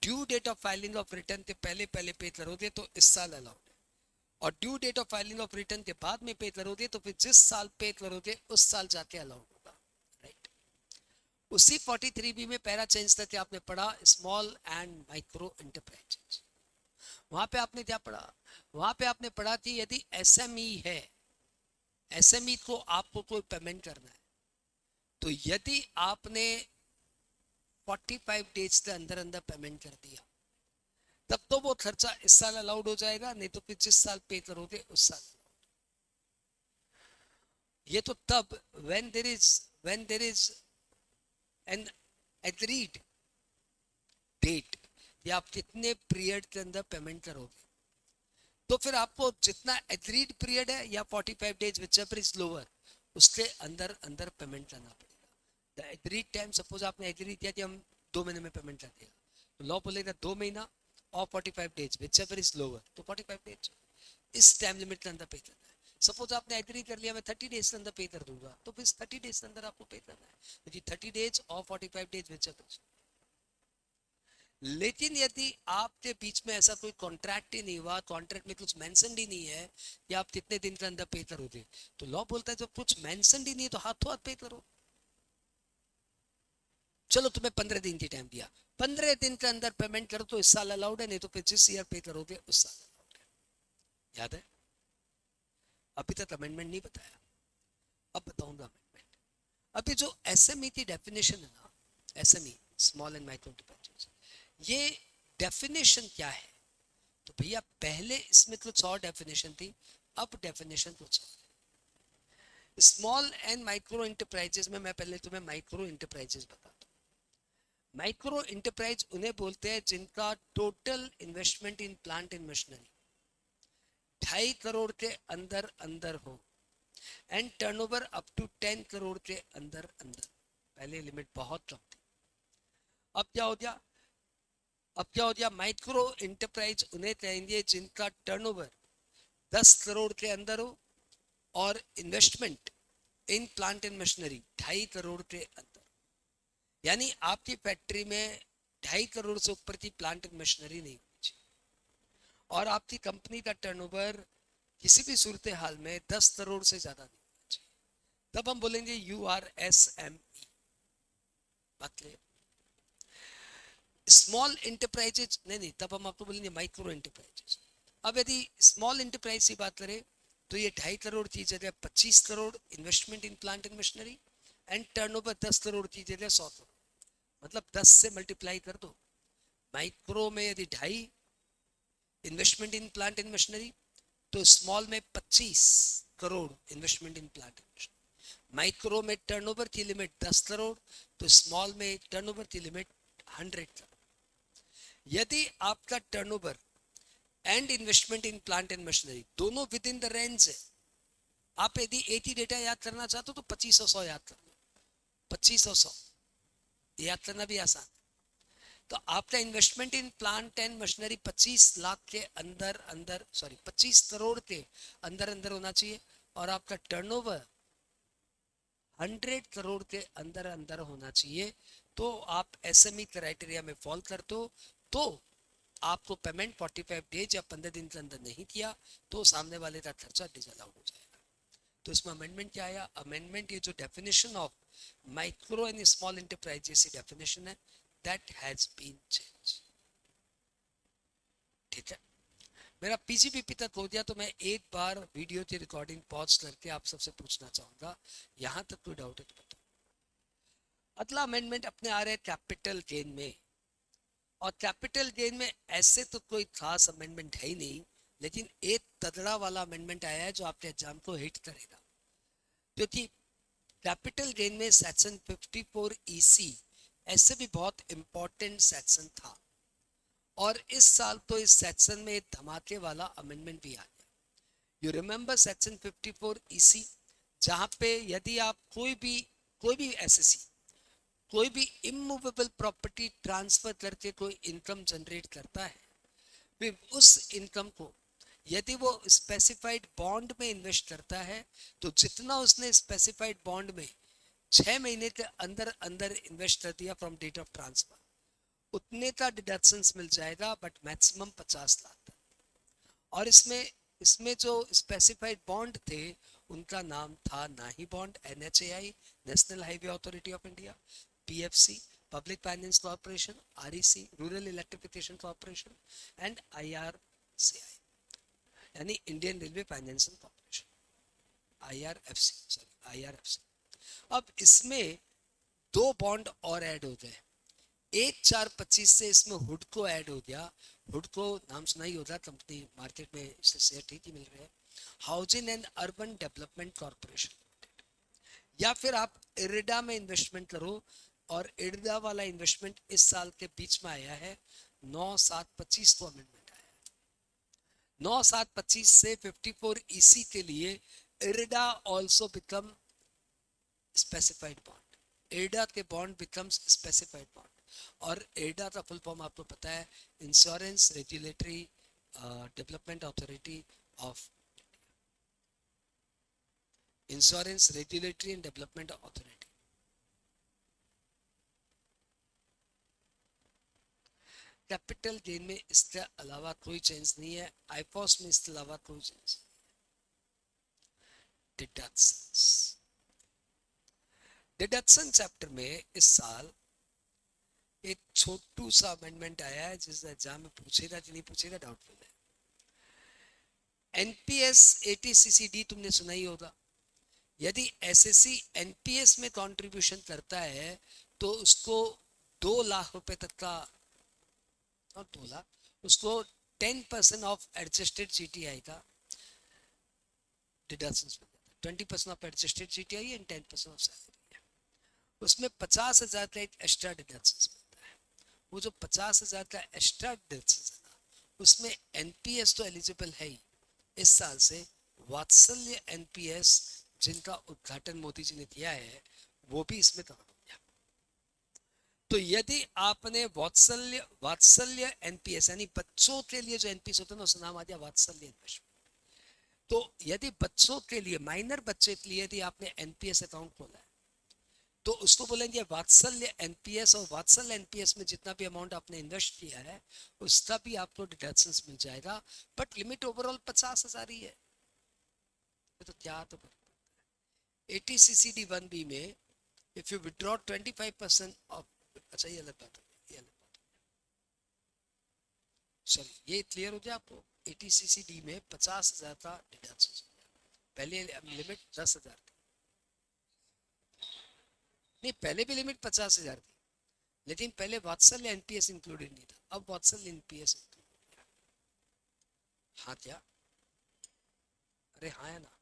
due date of filing of return के पहले पहले पे करोगे तो इस साल अलाउड है, और due date of filing of return के बाद में पे करोगे तो फिर जिस साल पे करोगे उस साल जाके अलाउड होगा, राइट। उसी 43B में पैरा चेंज करके आपने पढ़ा स्मॉल एंड माइक्रो एंटरप्राइजेस। वहां पे आपने क्या पढ़ा? वहां पे आपने पढ़ा कि यदि एसएमई है, एसएमई को आपको कोई पेमेंट करना है, तो यदि आपने 45 डेज के अंदर अंदर पेमेंट कर दिया, तब तो वो खर्चा इस साल अलाउड हो जाएगा, नहीं तो फिर जिस साल पे करोगे उस साल। ये तो तब when there is an agreed date, या आप कितने पीरियड के अंदर पेमेंट करोगे, तो फिर आपको जितना एग्रीड पीरियड है या 45 days which ever is lower, उसके अंदर अंदर पेमेंट करना पड़ेगा। द एग्रीड टाइम, सपोज आपने एग्री किया कि हम 2 महीने में पेमेंट कर देगा, तो लॉ बोलेगा 2 महीना और 45 days which ever is lower, तो 45 डेज इस टाइम लिमिट के अंदर पे करना है। सपोज आपने एग्री कर लिया मैं 30 डेज के अंदर पे कर दूंगा, तो फिर 30 डेज के अंदर आपको पे करना है, तो 30 डेज और 45 डेज विच एवर। लेकिन यदि आपके बीच में ऐसा कोई कॉन्ट्रैक्ट ही नहीं हुआ, कॉन्ट्रैक्ट में कुछ मेंशन ही नहीं है कि आप कितने दिन के अंदर पे करोगे, तो लॉ बोलता है जब कुछ मेंशन ही नहीं है तो हाथों हाथ पे करो। चलो तुम्हें 15 दिन की टाइम दिया, 15 दिन के अंदर पेमेंट करो तो इस साल अलाउड है, नहीं तो फिर जिस ईयर पे करोगे उस साल अलाउड है। याद है? अभी तक अमेंडमेंट नहीं बताया, अब बताऊंगा अमेंडमेंट। अभी जो एसएमई की डेफिनेशन है ना, SME, small and micro enterprises, ये डेफिनेशन क्या है? तो भैया पहले इसमें कुछ और डेफिनेशन थी, अब डेफिनेशन कुछ और। स्मॉल एंड माइक्रो इंटरप्राइजेस में मैं पहले तुम्हें माइक्रो इंटरप्राइजेस बताता हूँ। माइक्रो इंटरप्राइज उन्हें बोलते हैं जिनका total investment in plant and machinery 2.5 crore के अंदर अंदर हो and turnover up to 10 crore के अंदर अंदर, पहले लिमिट बहुत कम थी। अब क्या हो गया, माइक्रो इंटरप्राइज उन्हें कहेंगे जिनका टर्नओवर 10 करोड़ के अंदर हो और investment in plant and machinery 2.5 crore के अंदर। यानी आपकी फैक्ट्री में 2.5 करोड़ से ऊपर की प्लांट एंड मशीनरी नहीं होनी चाहिए और आपकी कंपनी का टर्नओवर किसी भी सूरत हाल में 10 करोड़ से ज्यादा नहीं होना चाहिए। तब हम बोलेंगे URSME। बात क्लियर? स्मॉल इंटरप्राइजेज नहीं, तब हम आपको बोलेंगे माइक्रो इंटरप्राइजेज। अब यदि स्मॉल इंटरप्राइज की बात करें तो ये 2.5 करोड़ की जगह 25 crore investment in plant and machinery and turnover 10 crore की जगह 100 करोड़, मतलब 10 से मल्टीप्लाई कर दो। माइक्रो में यदि 2.5 investment in plant and machinery, तो स्मॉल में 25 crore investment in plant and machinery. Micro में टर्नओवर की लिमिट 10 करोड़, तो स्मॉल में टर्नओवर की लिमिट 100 करोड़। यदि आपका turnover and investment in plant and machinery दोनों विद इन द रेंज है, आप यदि एक ही डेटा याद करना चाहते हो तो 25 और 100 याद कर लो। 25 और 100 याद करना भी आसान है। तो आपका investment in plant and machinery 25 lakh के अंदर अंदर, सॉरी 25 करोड़ के अंदर अंदर होना चाहिए और आपका टर्नओवर 100 करोड़ के अंदर अंदर होना चाहिए। तो आप SME क्राइटेरिया में फॉल करते हो, तो आपको पेमेंट 45 डेज या 15 दिन के अंदर नहीं किया तो सामने वाले का खर्चा डिसअलाउड हो जाएगा। तो इसमें अमेंडमेंट क्या आया? अमेंडमेंट, ये जो definition of micro and small enterprises की डेफिनेशन है, दैट हैज बीन चेंज। ठीक है, मेरा PGPP तक हो गया, तो मैं एक बार वीडियो की रिकॉर्डिंग पॉज करके आप सबसे पूछना चाहूंगा, यहां तक कोई डाउट है तो बताओ। अगला अमेंडमेंट अपने आ रहे हैं कैपिटल गेन में, और कैपिटल गेन में ऐसे तो कोई खास अमेंडमेंट है ही नहीं, लेकिन एक तगड़ा वाला अमेंडमेंट आया है जो आपके एग्जाम को हिट करेगा। क्योंकि कैपिटल गेन में सेक्शन 54 EC ऐसे भी बहुत इंपॉर्टेंट सेक्शन था, और इस साल तो इस सेक्शन में एक धमाके वाला अमेंडमेंट भी आ गया। यू रिमेंबर सेक्शन 54 EC, जहां पे यदि आप कोई भी SSC कोई भी इमूवेबल प्रॉपर्टी ट्रांसफर करके कोई इनकम जनरेट करता है, फिर उस इनकम को यदि वो स्पेसिफाइड बॉन्ड में इन्वेस्ट करता है, तो जितना उसने स्पेसिफाइड बॉन्ड में 6 महीने के अंदर अंदर इन्वेस्ट कर दिया फ्रॉम डेट ऑफ ट्रांसफर, उतने का डिडक्शंस मिल जाएगा, बट मैक्सिमम 50 लाख तक। और इसमें जो स्पेसिफाइड बॉन्ड थे उनका नाम था नाही bond, NHAI national highway authority of India, PFC public finance corporation, REC rural electrification corporation and IRCI यानी Indian railway financial corporation, IRFC। अब इसमें 2 बॉन्ड और ऐड हो गए। 1/4/25 से इसमें हुडको ऐड हो गया। हुडको नाम सुना ही होगा, कंपनी मार्केट में इससे शेयर ठीक ही मिल रहे हैं। Housing and urban development corporation, या फिर आप इरिडा में इन्वेस्टमेंट करो, और इरिडा वाला इन्वेस्टमेंट इस साल के बीच में आया है, 9/7/25 को अमेंडमेंट आया है। 9/7/25 से 54 EC के लिए IRDA also become specified bond. IRDA के बॉन्ड बिकम्स स्पेसिफाइड बॉन्ड, और इरिडा का फुल फॉर्म आपको पता है, insurance regulatory development authority of insurance regulatory and development authority. Capital gain में इसके अलावा कोई चेंज नहीं है, आईपॉस में इसके अलावा कोई चेंज। डिडक्शन चैप्टर में इस साल एक छोटू सा अमेंडमेंट आया है, जिस एग्जाम में पूछेगा कि नहीं पूछेगा डाउटफुल है। NPS ATCCD तुमने सुना ही होगा। यदि SSC NPS में कंट्रीब्यूशन करता है तो उसको 2 लाख रुपए तक का, और 2 लाख, उसको 10% ऑफ एडजस्टेड GTI का डिडक्शंस मिल जाता है। 20% of adjusted GTI and 10% of salary. उसमें 50,000 का एक एक्स्ट्रा डिडक्शंस मिलता है। वो जो 50,000 का एक्स्ट्रा डिडक्शंस है ना, उसमें NPS तो एलिजिबल है ही, इस साल से वात्सल्य एनपीएस जिनका उद्घाटन मोदी जी ने किया है वो भी इसमें कवर हो गया। तो यदि आपने वात्सल्य वात्सल्य एनपीएस यानी बच्चों के लिए जो एनपीएस होता है ना उसका नाम आ गया वात्सल्य इन्वेस्टमेंट। तो यदि बच्चों के लिए माइनर बच्चे के लिए यदि आपने एनपीएस अकाउंट खोला है तो उसको बोलेंगे वात्सल्य एनपीएस, और वात्सल्य एनपीएस में जितना भी अमाउंट आपने इन्वेस्ट किया है उसका भी आपको डिडक्शंस मिल जाएगा, बट लिमिट ओवरऑल 50,000 ही है। तो क्या तो 80CCD1B में इफ यू विड्रॉ 25% ऑफ, अच्छा ये अलग बात है, ये अलग बात है, चलिए ये क्लियर हो गया आपको। 80CCD में 50,000 का डिडक्शन, पहले लिमिट 10,000 थी, नहीं पहले भी लिमिट 50,000 थी, लेकिन पहले वात्सल्य एनपीएस इंक्लूडेड नहीं था, अब वात्सल्य एनपीएस इंक्लूडेड। हाँ क्या, अरे हाँ है ना।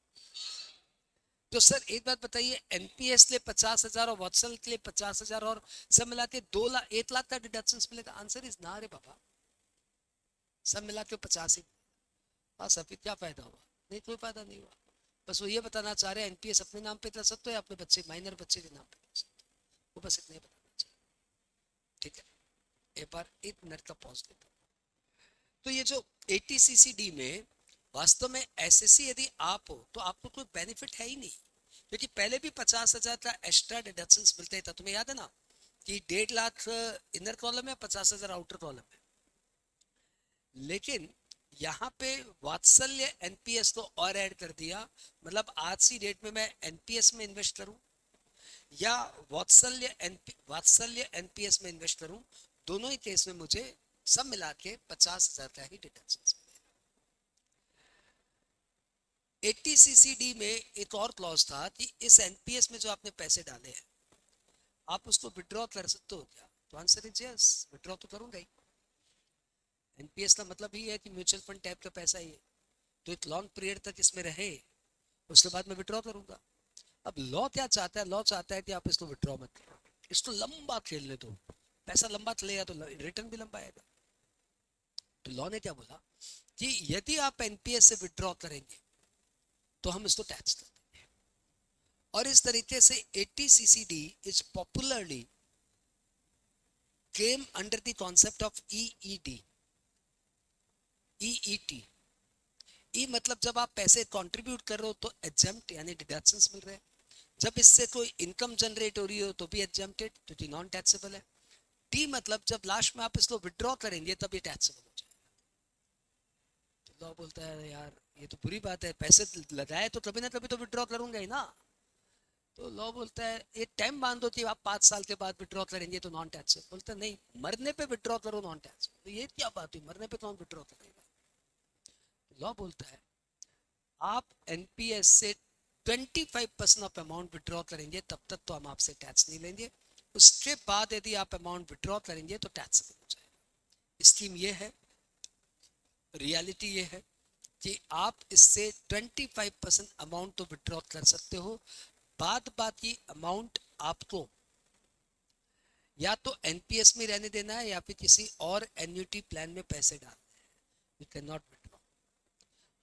तो सर एक बात बताइए, एनपीएस लिए 50,000 और वात्सल के लिए 50,000 और सब मिला के 2 लाख 1 लाख का डिडक्शन मिलेगा? आंसर इज ना रे बाबा, सब मिला के 50 ही। हाँ सर फिर क्या फायदा हुआ? नहीं कोई फायदा नहीं हुआ। बस वो ये बताना चाह रहे हैं एनपीएस अपने नाम पे कर सकते हो, अपने बच्चे माइनर बच्चे के नाम पे कर सकते हो, वो बस इतने बताना चाहिए। ठीक है, एक बार 1 मिनट का पॉज देता हूँ। तो ये जो 80CCD में वास्तव में एसएससी यदि आप हो तो आपको कोई बेनिफिट है ही नहीं, क्योंकि पहले भी 50,000 का एक्स्ट्रा डिडक्शन मिलता था, तुम्हें याद है ना कि 1.5 लाख इनर कॉलम है, 50,000 आउटर कॉलम है। लेकिन यहाँ पे वात्सल्य एनपीएस तो और ऐड कर दिया, मतलब आज की डेट में मैं एनपीएस में इन्वेस्ट करूं या वात्सल्य एनपीएस में इन्वेस्ट करूं, दोनों ही केस में मुझे सब मिला के 50,000 का ही डिडक्शन। 80CCD में एक और क्लॉज था कि इस एनपीएस में जो आपने पैसे डाले हैं आप उसको विड्रॉ कर सकते हो क्या? तो आंसर इज यस, विड्रॉ तो करूंगा ही। एनपीएस का मतलब ही है कि म्यूचुअल फंड टाइप का पैसा ही है, तो एक लॉन्ग पीरियड तक इसमें रहे, उसके बाद मैं विड्रॉ करूंगा। अब लॉ क्या चाहता है? लॉ चाहता है कि आप इसको विड्रॉ मत करो, इसको लंबा खेलने दो, पैसा लंबा चलेगा तो रिटर्न भी लंबा आएगा। तो लॉ ने क्या बोला कि यदि आप एनपीएस से विड्रॉ करेंगे तो हम इसको टैक्स कर देंगे, और इस तरीके से 80CCD is popularly came under the concept of EED. EET, ई मतलब जब आप पैसे कंट्रीब्यूट कर रहे हो तो एग्जेम्प्ट यानी डिडक्शंस मिल रहे हैं, जब इससे कोई इनकम जनरेट हो रही हो तो भी एग्जेम्प्टेड, तो नॉन टैक्सेबल है। टी मतलब जब लास्ट में आप इसको विड्रॉ करेंगे तब ये टैक्सेबल हो जाएगा। तो लॉ बोलता है यार ये तो बुरी बात है, पैसे लगाए तो कभी ना कभी तो विड्रॉ करूंगा ही ना। तो लॉ बोलता है एक टाइम बांध दो कि आप 5 साल के बाद विड्रॉ करेंगे तो नॉन टैक्सेबल। बोलता है नहीं, मरने पे विड्रॉ करो नॉन टैक्सेबल। तो ये क्या बात हुई, मरने पे कौन विड्रॉ करेगा? लॉ बोलता है आप एनपीएस से 25% ऑफ अमाउंट विड्रॉ करेंगे तब तक तो हम आपसे टैक्स नहीं लेंगे, उसके बाद यदि आप अमाउंट विड्रॉ करेंगे तो टैक्स हो जाएगा। स्कीम ये है, रियलिटी ये है कि आप इससे 25% अमाउंट तो विड्रॉ कर सकते हो, बाद बाकी अमाउंट आपको या तो एनपीएस में रहने देना है या फिर किसी और एन्युटी प्लान में पैसे डालने हैं। You can not withdraw.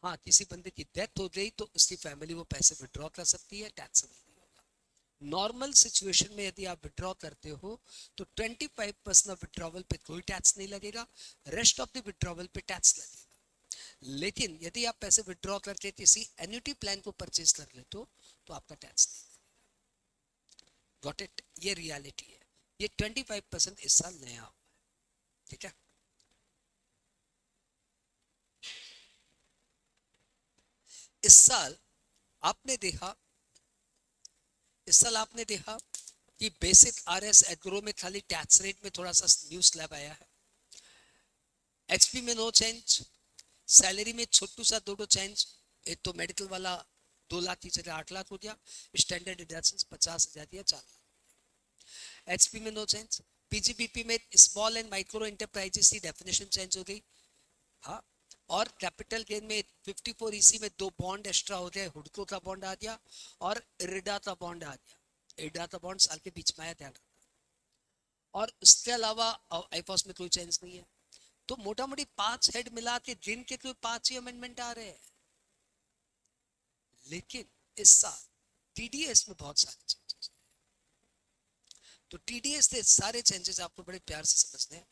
हाँ किसी बंदे की डेथ हो गई तो उसकी फैमिली वो पैसे विड्रॉ कर सकती है, टैक्सेबल नहीं होगा। नॉर्मल सिचुएशन में यदि आप विड्रॉ करते हो तो 25% ऑफ विड्रॉवल पे कोई टैक्स नहीं लगेगा, रेस्ट ऑफ द विड्रॉवल पे टैक्स लगेगा। लेकिन यदि आप पैसे विड्रॉ करके किसी एन्युटी प्लान को परचेज कर लेते हो तो आपका टैक्स नहीं लगेगा। गॉट इट, ये रियलिटी है। ये 25% इस साल नया हुआ है, ठीक है। इस साल आपने देखा, इस साल आपने देखा कि बेसिक आरएस एग्रो में खाली टैक्स रेट में थोड़ा सा न्यू स्लैब आया है, एक्सपी में नो चेंज, सैलरी में छोटू सा दो चेंज, एक तो मेडिकल वाला 2 लाख की जगह 8 लाख हो गया, स्टैंडर्ड डिडक्शन 50,000 दिया 4 लाख। एक्सपी में नो चेंज, पीजीबीपी में स्मॉल एंड माइक्रो एंटरप्राइजेस की डेफिनेशन चेंज हो गई। हाँ, और कैपिटल गेन में 54 ईसी में 2 बॉन्ड एक्स्ट्रा हो गए, हुडको का बॉन्ड आ गया और इरडा का बॉन्ड आ गया। इरडा का बॉन्ड साल के बीच में आया, ध्यान रखना। और उसके अलावा आईफॉस में कोई चेंज नहीं है। तो मोटा मोटी 5 हेड मिला के जिनके कोई 5 ही अमेंडमेंट आ रहे हैं, लेकिन इस साल टीडीएस में बहुत सारे चेंजेस, तो टीडीएस के सारे चेंजेस आपको बड़े प्यार से समझने हैं।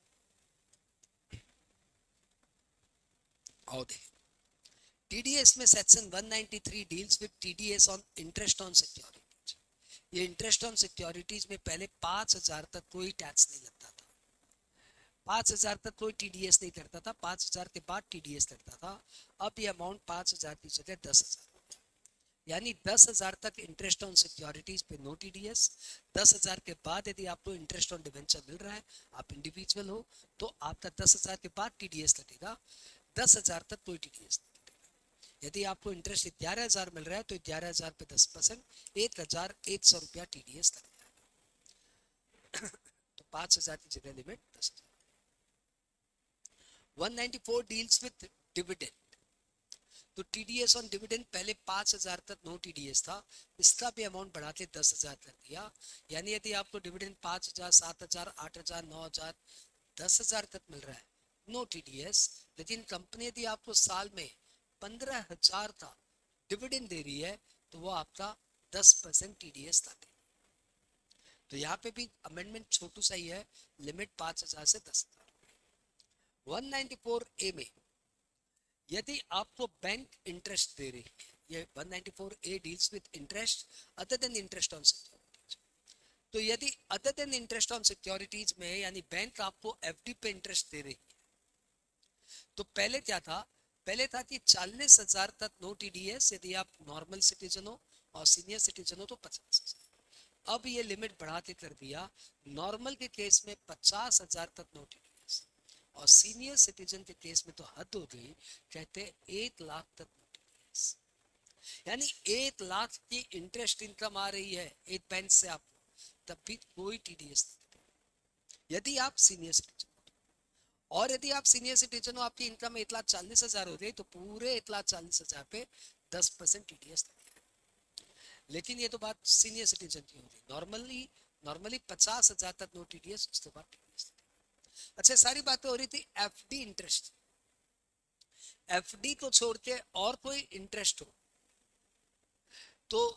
आओ देखें, टीडीएस में section 193 deals with TDS on interest on securities. ये इंटरेस्ट ऑन सिक्योरिटीज में पहले 5,000 तक कोई टैक्स नहीं लगता था, 5,000 तक कोई टीडीएस नहीं करता था, 5,000 के बाद टीडीएस लगता था। अब ये अमाउंट 5,000 की जगह 10,000, यानी 10,000 तक इंटरेस्ट ऑन सिक्योरिटीज पे नो टीडीएस। 10,000 के बाद यदि आपको इंटरेस्ट ऑन डिवेंचर मिल रहा है, आप इंडिविजुअल हो, तो आपका 10,000 के बाद टीडीएस लगेगा, 10,000 तक कोई टीडीएस नहीं लगेगा। यदि आपको इंटरेस्ट 11,000 मिल रहा है तो 11,000 पे 10%, 1,100 रुपया टीडीएस लगेगा। तो 5,000 की जगह लिमिट 10,000। 194 deals with dividend. तो टीडीएस ऑन डिविडेंड पहले 5,000 तक नो टीडीएस था, इसका भी अमाउंट बढ़ा के 10,000 कर दिया। यानी यदि आपको डिविडेंड 5,000, 7,000, 8,000, 9,000, 10,000 तक मिल रहा है, नो टीडीएस। लेकिन कंपनी यदि आपको साल में 15,000 का डिविडेंड दे रही है तो वो आपका 10% टीडीएस काटे। तो यहाँ पे भी अमेंडमेंट छोटू सा ही है, लिमिट 5,000 से 10,000। 194 ए में यदि आपको बैंक इंटरेस्ट दे रही है, ये 194 A deals with interest other than interest on securities. तो यदि other than interest on securities में यानी बैंक आपको एफडी पे इंटरेस्ट दे रही है, तो पहले क्या था, पहले था कि 40,000 तक नो टीडीएस यदि आप नॉर्मल सिटीजन हो, और सीनियर सिटीजन हो तो 50,000। अब ये लिमिट बढ़ा के कर दिया, नॉर्मल के केस में 50,000 तक नो टीडीएस, और सीनियर सिटीजन के केस में तो हद हो गई, कहते 1,00,000 तक नो टीडीएस। यानी 1,00,000 की इंटरेस्ट इनकम आ रही है एक बैंक से आपको, तब भी कोई टीडीएस नहीं, यदि आप सीनियर सिटीजन। और यदि आप सीनियर सिटीजन हो, आपकी इनकम 1,40,000 हो गई, तो पूरे 1,40,000 पे 10% टीडीएस लगेगा। लेकिन ये तो बात सीनियर सिटीजन की हो रही, नॉर्मली 50,000 तक नो टीडीएस, उसके बाद टीडीएस। अच्छा, सारी बातें हो रही थी एफडी इंटरेस्ट। एफडी को छोड़ के और कोई इंटरेस्ट हो तो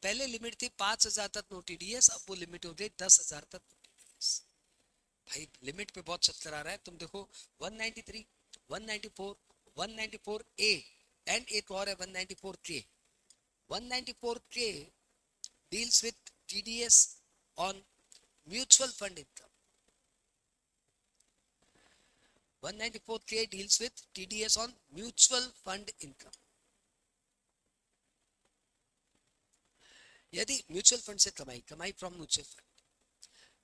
पहले लिमिट थी 5,000 तक नो टीडीएस, अब वो लिमिट हो गई 10,000 तक नो टीडीएस। भाई लिमिट पे बहुत चक्कर आ रहा है, तुम देखो 193, 194, 194 ए एंड एक और है 194 के। 194 के deals with TDS on mutual fund income. 194 के deals with TDS on mutual fund income. यदि म्यूचुअल फंड से कमाई from mutual fund,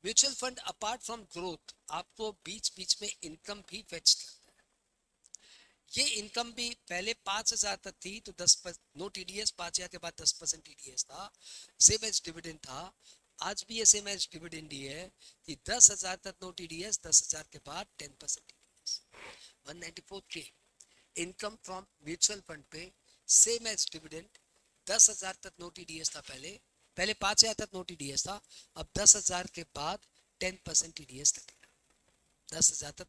mutual fund apart from growth आपको बीच बीच में इनकम भी फेच करता है। ये इनकम भी पहले 5,000 तक थी तो 10 नो टीडीएस, 5,000 के बाद 10% टीडीएस था, सेम एज डिविडेंड था। आज भी ये सेम एज डिविडेंड ही है कि 10,000 तक नो टीडीएस, 10,000 के बाद 10% टीडीएस। 194 के इनकम फ्रॉम म्यूचुअल फंड पे सेम एज डिविडेंड, 10,000 तक नो टीडीएस था, पहले 5,000 तक नो टीडीएस था, अब 10,000 के बाद 10% टीडीएस लगेगा, 10,000 तक।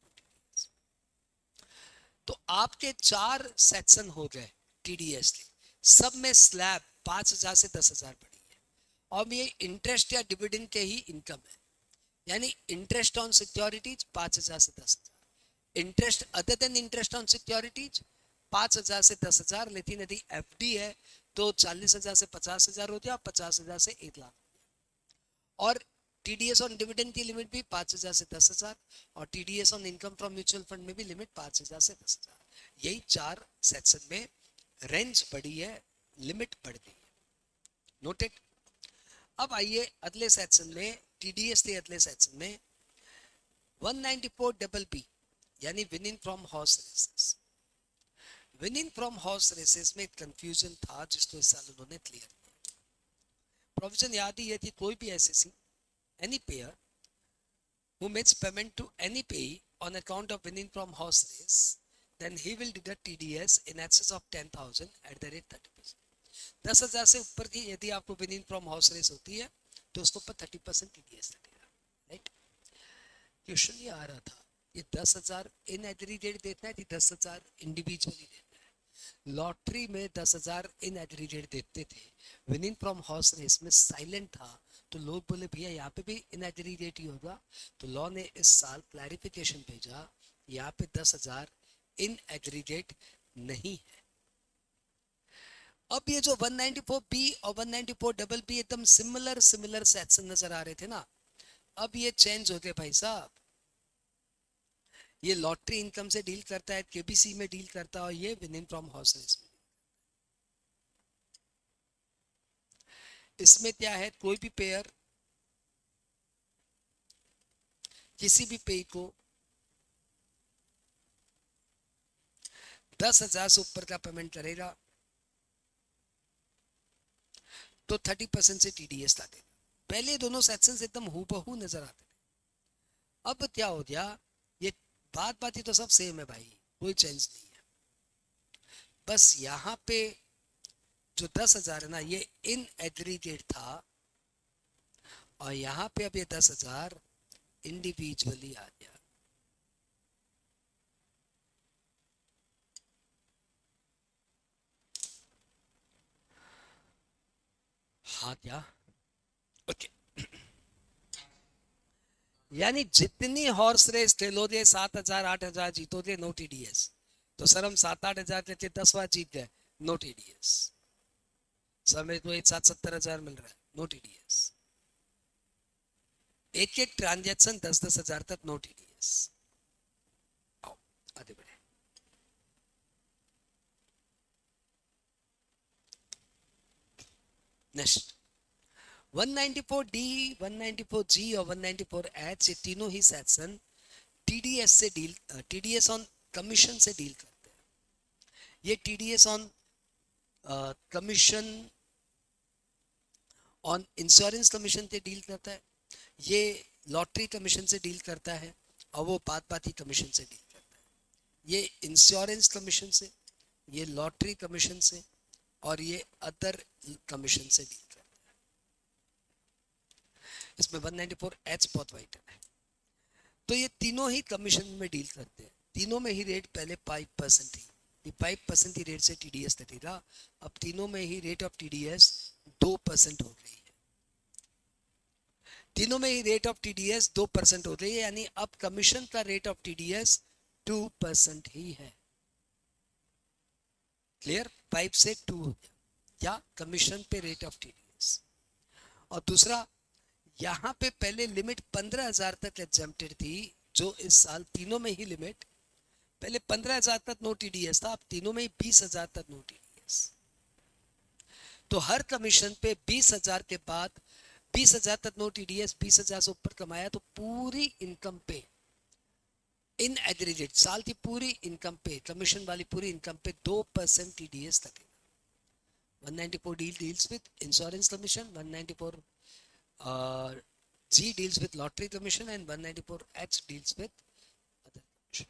तो आपके 4 सेक्शन हो गए टीडीएस के, सब में स्लैब 5,000 से 10,000 बढ़ी है। और ये इंटरेस्ट या डिविडेंड के ही इनकम है, यानी इंटरेस्ट ऑन सिक्योरिटीज 5,000 से 10,000, interest other than interest on securities 5,000 से 10,000। लेकिन यदि एफडी है तो 40,000 से 50,000 हो जाए, 50,000 से 1,00,000। और टीडीएस ऑन डिविडेंड की लिमिट भी 5,000 से 10,000, और TDS on income from mutual fund में भी लिमिट 5,000 से 10,000। यही 4 सेक्शन में रेंज बढ़ी है, लिमिट बढ़ गई है। नोटेड। अब आइए अगले सेक्शन में, टीडीएस के अगले सेक्शन में 194 डबल बी यानी winning from horse races. Winning from horse races में कंफ्यूजन था जिसको इस साल उन्होंने क्लियर किया। प्रोविजन याद ही है कि कोई भी SSC, any payer who makes payment to any payee on account of winning from horse race, then he will deduct TDS in excess of 10,000 at the rate 30%। 10,000 से ऊपर की यदि आपको winning from horse race होती है तो उसके ऊपर 30% TDS लगेगा। राइट, क्वेश्चन ये आ रहा था, ये 10,000 इन एग्रीगेट देना है कि 10,000 इंडिविजुअली देना है। लॉटरी में 10,000 इन एग्रीगेट देते थे, विनिंग फ्रॉम हॉर्स रेस में साइलेंट था, तो लोग बोले भैया यहाँ पे भी इन एग्रीगेट ही होगा, तो लॉ ने इस साल क्लैरिफिकेशन भेजा, यहाँ पे 10,000 इन एग्रीगेट नहीं है। अब ये जो 194B और 194BB एकदम सिमिलर सेक्शन नजर आ रहे थे ना, अब ये चेंज होते भाई साहब। ये लॉटरी इनकम से डील करता है, केबीसी में डील करता है, और ये विनिंग फ्रॉम हॉर्स रेस में। इसमें क्या है, कोई भी पेयर किसी भी पे को 10,000 से ऊपर का पेमेंट करेगा तो 30% से टीडीएस ला देगा। पहले दोनों सेक्शन एकदम हूबहू नजर आते थे, अब क्या हो गया, ये बात ही तो सब सेम है भाई, कोई चेंज नहीं है। बस यहाँ पे जो 10,000 है ना, ये इन एग्रीगेट था, और यहाँ पे अब ये 10,000 इंडिविजुअली आ गया। हाँ क्या, ओके। यानी जितनी हॉर्स रेस खेलोगे 7,000 8,000 जीतोगे, नो टीडीएस। तो सर हम 7-8 हजार लेके 10 बार जीत गए, नो टीडीएस। सर मेरे को एक साथ 70,000 मिल रहा है, नो टीडीएस। एक एक ट्रांजेक्शन 10-10 हजार तक, नो टीडीएस। आओ आगे बढ़े। नेक्स्ट 194D, 194G और 194H, ये तीनों ही सेक्शन टीडीएस से डील, टीडीएस ऑन कमीशन से डील करते हैं। ये TDS on commission on insurance commission से डील करता है, ये लॉटरी कमीशन से डील करता है, और वो बात ही कमीशन से डील करता है। ये इंश्योरेंस कमीशन से, ये लॉटरी कमीशन से, और ये अदर कमीशन से डील करता है। इसमें 194H बहुत वाइटल है। तो ये तीनों ही कमीशन में डील करते हैं, तीनों में ही रेट पहले 5% थी, ये 5% ही रेट से टीडीएस लगेगा। अब तीनों में ही रेट ऑफ टीडीएस 2% हो गई है, तीनों में ही रेट ऑफ टीडीएस 2% हो गई है, यानी अब कमीशन का रेट ऑफ टीडीएस 2% ही है। क्लियर, 5 से 2 हो गया, क्या कमीशन पे रेट ऑफ टीडीएस। और दूसरा, यहाँ पे पहले लिमिट 15,000 तक एग्जेम्प्टेड थी, जो इस साल तीनों में ही लिमिट, पहले 15,000 तक नो टीडीएस था, अब तीनों में ही 20,000 तक नो टीडीएस। तो हर कमीशन पे 20,000 के बाद 20,000 तक नो टीडीएस, 20,000 से ऊपर कमाया तो पूरी इनकम पे इन एग्रीगेट साल की पूरी इनकम पे, कमीशन वाली पूरी इनकम पे 2% टीडीएस लगेगा। 194D deals with insurance commission, 194 G deals with lottery commission, and 194H deals with other commission.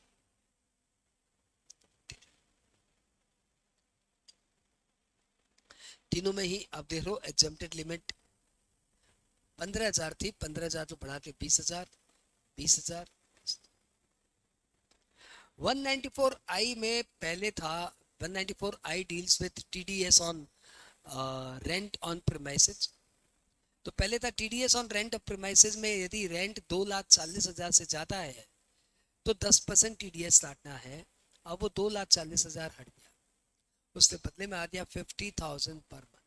तीनों में ही आप देख लो एग्जेम्प्टेड लिमिट 15,000 थी, 15,000 तो बढ़ा के 20,000, 20,000। 194I में पहले था, 194I deals with TDS on rent on premises. तो पहले था TDS on rent of premises में, यदि रेंट 2,40,000 से ज्यादा है तो 10% टीडीएस काटना है। अब वो 2,40,000 हट गया, उसके बदले में आ गया 50,000 पर मंथ।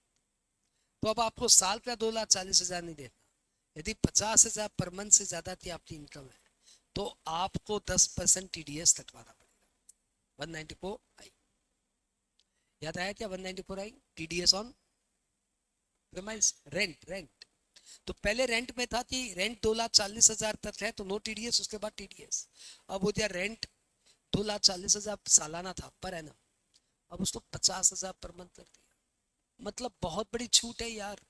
तो अब आपको साल का 2,40,000 नहीं देना, यदि 50,000 पर मंथ से ज्यादा की आपकी इनकम है तो आपको 10% टीडीएस कटवाना पड़ेगा। 194I याद आया क्या, 194I TDS on premise rent. तो पहले रेंट में था कि रेंट 2,40,000 तक है तो नो टीडीएस, उसके बाद टीडीएस। अब हो गया रेंट 2,40,000 सालाना था पर एनम, अब उसको 50,000 पर मंथ कर दिया। मतलब बहुत बड़ी छूट है यार,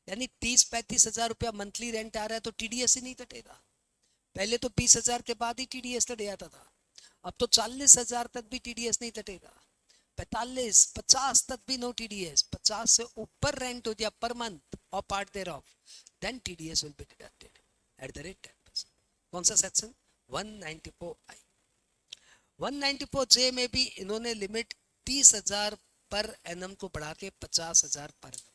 यानी 30-35,000 रुपया मंथली रेंट आ रहा है तो टीडीएस ही नहीं कटेगा। पहले तो 20,000 के बाद ही टीडीएस कट जाता था, अब तो 40,000 तक भी टीडीएस नहीं कटेगा, 45-50 तक भी नो टीडीएस। 50 से ऊपर रेंट हो गया पर मंथ और part thereof, then TDS will be deducted at the rate 10%। कौन सा सेक्शन, 194I। 194J में भी इन्होंने लिमिट 30,000 पर एनम को बढ़ा के 50,000 पर एनम,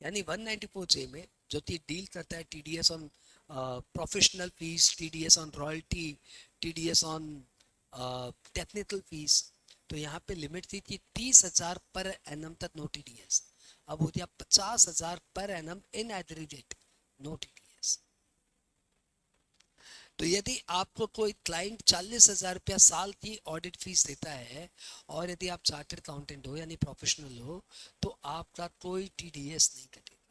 यानी 194J में जो डील करता है TDS on professional fees, TDS on royalty, TDS on technical fees, तो यहाँ पे लिमिट थी 30,000 पर एनम तक नो टीडीएस, अब हो गया 50,000 per annum in aggregate no TDS. तो यदि आपको कोई क्लाइंट 40,000 रुपया साल की ऑडिट फीस देता है और यदि आप चार्टर्ड अकाउंटेंट हो यानी प्रोफेशनल हो, तो आपका कोई टीडीएस नहीं कटेगा।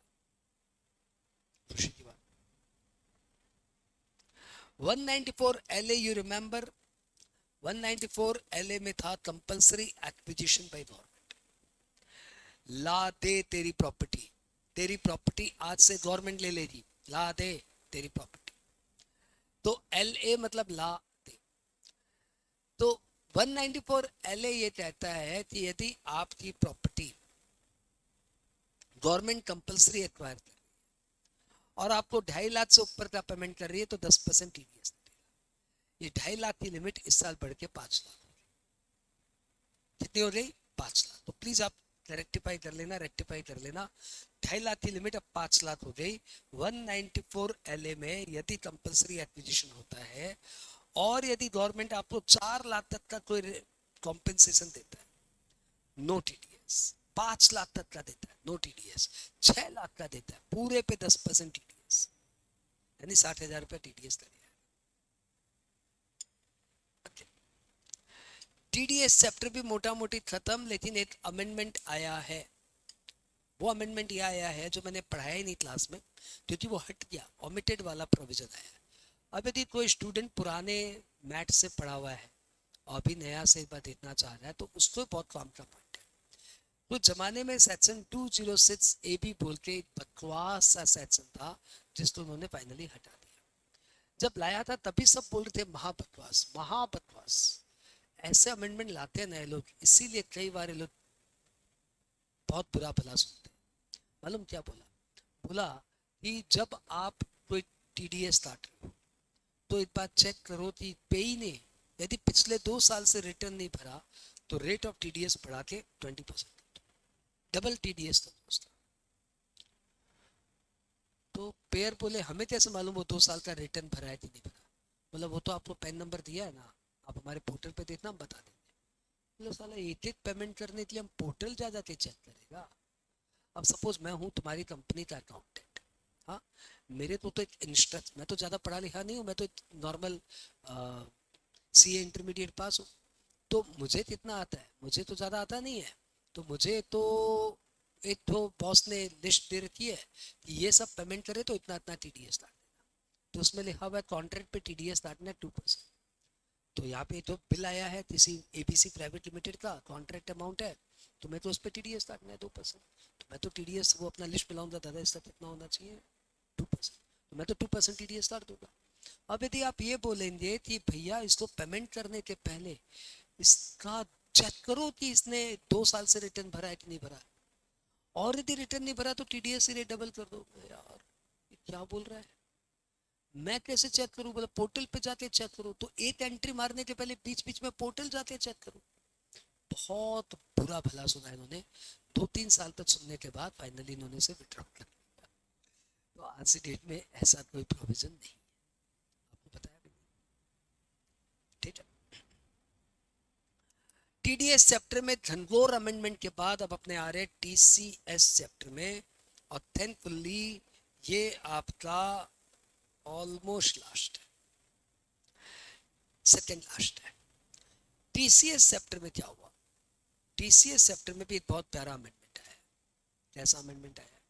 खुशी की बात। 194 LA, यू रिमेंबर 194 LA में था कंपल्सरी एक्विजिशन बाय गवर्नमेंट। ला दे तेरी प्रॉपर्टी आज से गवर्नमेंट ले लेगी, ला दे तेरी प्रॉपर्टी, तो LA मतलब ला दे। तो 194 LA ये कहता है कि यदि आपकी प्रॉपर्टी गवर्नमेंट कंपल्सरी एक्वायर कर और आपको 2.5 लाख से ऊपर का पेमेंट कर रही है तो 10% टीडीएस लगेगा। ये 2.5 लाख की लिमिट इस साल बढ़ के 5 लाख हो गई। कितनी हो गई? 5 लाख। तो प्लीज आप रेक्टिफाई कर लेना 2.5 लाख की लिमिट अब 5 लाख हो गई। 194 LA में यदि कंपल्सरी एक्विजिशन होता है और यदि गवर्नमेंट आपको 4 लाख तक का कोई कॉम्पेंसेशन देता है, नो टीडीएस। 5 लाख तक का देता है, नो टीडीएस। 6 लाख का देता है, पूरे पे 10% टीडीएस, यानी 60,000 रुपया टीडीएस लगेगा। टीडीएस चैप्टर भी मोटा मोटी खत्म, लेकिन एक अमेंडमेंट आया है। वो अमेंडमेंट यह आया है जो मैंने पढ़ाया ही नहीं क्लास में, क्योंकि वो हट गया, ओमिटेड वाला प्रोविजन आया। अब यदि कोई स्टूडेंट पुराने मैथ से पढ़ा हुआ है और अभी नया से एक बार देखना चाह रहा है तो उसको बहुत काम का पॉइंट है। कुछ जमाने में सेक्शन 206 AB बोल के एक बकवास सा सेक्शन था जिसको उन्होंने फाइनली हटा दिया। जब लाया था तभी सब बोल रहे थे महाबकवास महाबकवास। ऐसे अमेंडमेंट लाते हैं नए लोग, इसीलिए कई बार ये लोग बहुत बुरा भला सुनते हैं। मालूम क्या बोला? बोला कि जब आप कोई टीडीएस काट रहे हो तो एक बार चेक करो कि पेई ने यदि पिछले 2 साल से रिटर्न नहीं भरा तो रेट ऑफ टीडीएस बढ़ा के 20%, डबल टीडीएस था उसका। तो पेयर बोले हमें कैसे मालूम वो 2 साल का रिटर्न भरा है कि नहीं भरा? बोला वो तो आपको पैन नंबर दिया है ना, आप हमारे पोर्टल पे देखना, हम बता देंगे। बोले साला एक एक पेमेंट करने के लिए हम पोर्टल जा जाके चेक करेगा? अब सपोज मैं हूँ तुम्हारी कंपनी का अकाउंटेंट, हाँ, मेरे को तो एक इंस्ट्रक्ट, मैं तो ज़्यादा पढ़ा लिखा नहीं हूँ, मैं तो नॉर्मल CA इंटरमीडिएट पास हूँ, तो मुझे कितना आता है? मुझे तो ज़्यादा आता नहीं है। तो मुझे तो एक तो बॉस ने लिस्ट दे रखी है कि ये सब पेमेंट करे तो इतना इतना टीडीएस काटना, तो उसमें लिखा हुआ है कॉन्ट्रैक्ट पे टीडीएस काटना है 2%। तो यहाँ पे जो बिल आया है किसी ABC प्राइवेट लिमिटेड का, कॉन्ट्रैक्ट अमाउंट है, तो मैं तो उस पर टीडीएस काटना है 2%। तो मैं तो टीडीएस वो अपना लिस्ट मिलाऊंगा, दादा इसका कितना होना चाहिए 2%, तो मैं तो 2% टीडीएस काट दूंगा। अब यदि आप ये बोलेंगे कि भैया इसको पेमेंट करने के पहले इसका चेक करो कि इसने 2 साल से रिटर्न भरा है कि नहीं भरा, और यदि रिटर्न नहीं भरा तो टीडीएस रेट डबल कर दो, यार ये क्या बोल रहा है? मैं कैसे चेक करूं? बोला पोर्टल पे जाके चेक करो। तो एक एंट्री मारने के पहले बीच बीच में पोर्टल जाके चेक करो। बहुत बुरा भला सुना इन्होंने। 2-3 साल तक सुनने के बाद फाइनली इन्होंने से विड्रॉ कर लिया। तो आज से डेट में ऐसा कोई प्रोविजन नहीं, आपको बताया भी नहीं। ठीक है, टीडीएस चैप्टर में घनघोर अमेंडमेंट के बाद अब अपने आ रहे TCS चैप्टर में, और थैंकफुली ये आपका ऑलमोस्ट लास्ट है, सेकेंड लास्ट है। TCS चैप्टर में क्या हुआ? TCS चैप्टर में भी एक बहुत प्यारा अमेंडमेंट आया है। कैसा अमेंडमेंट आया?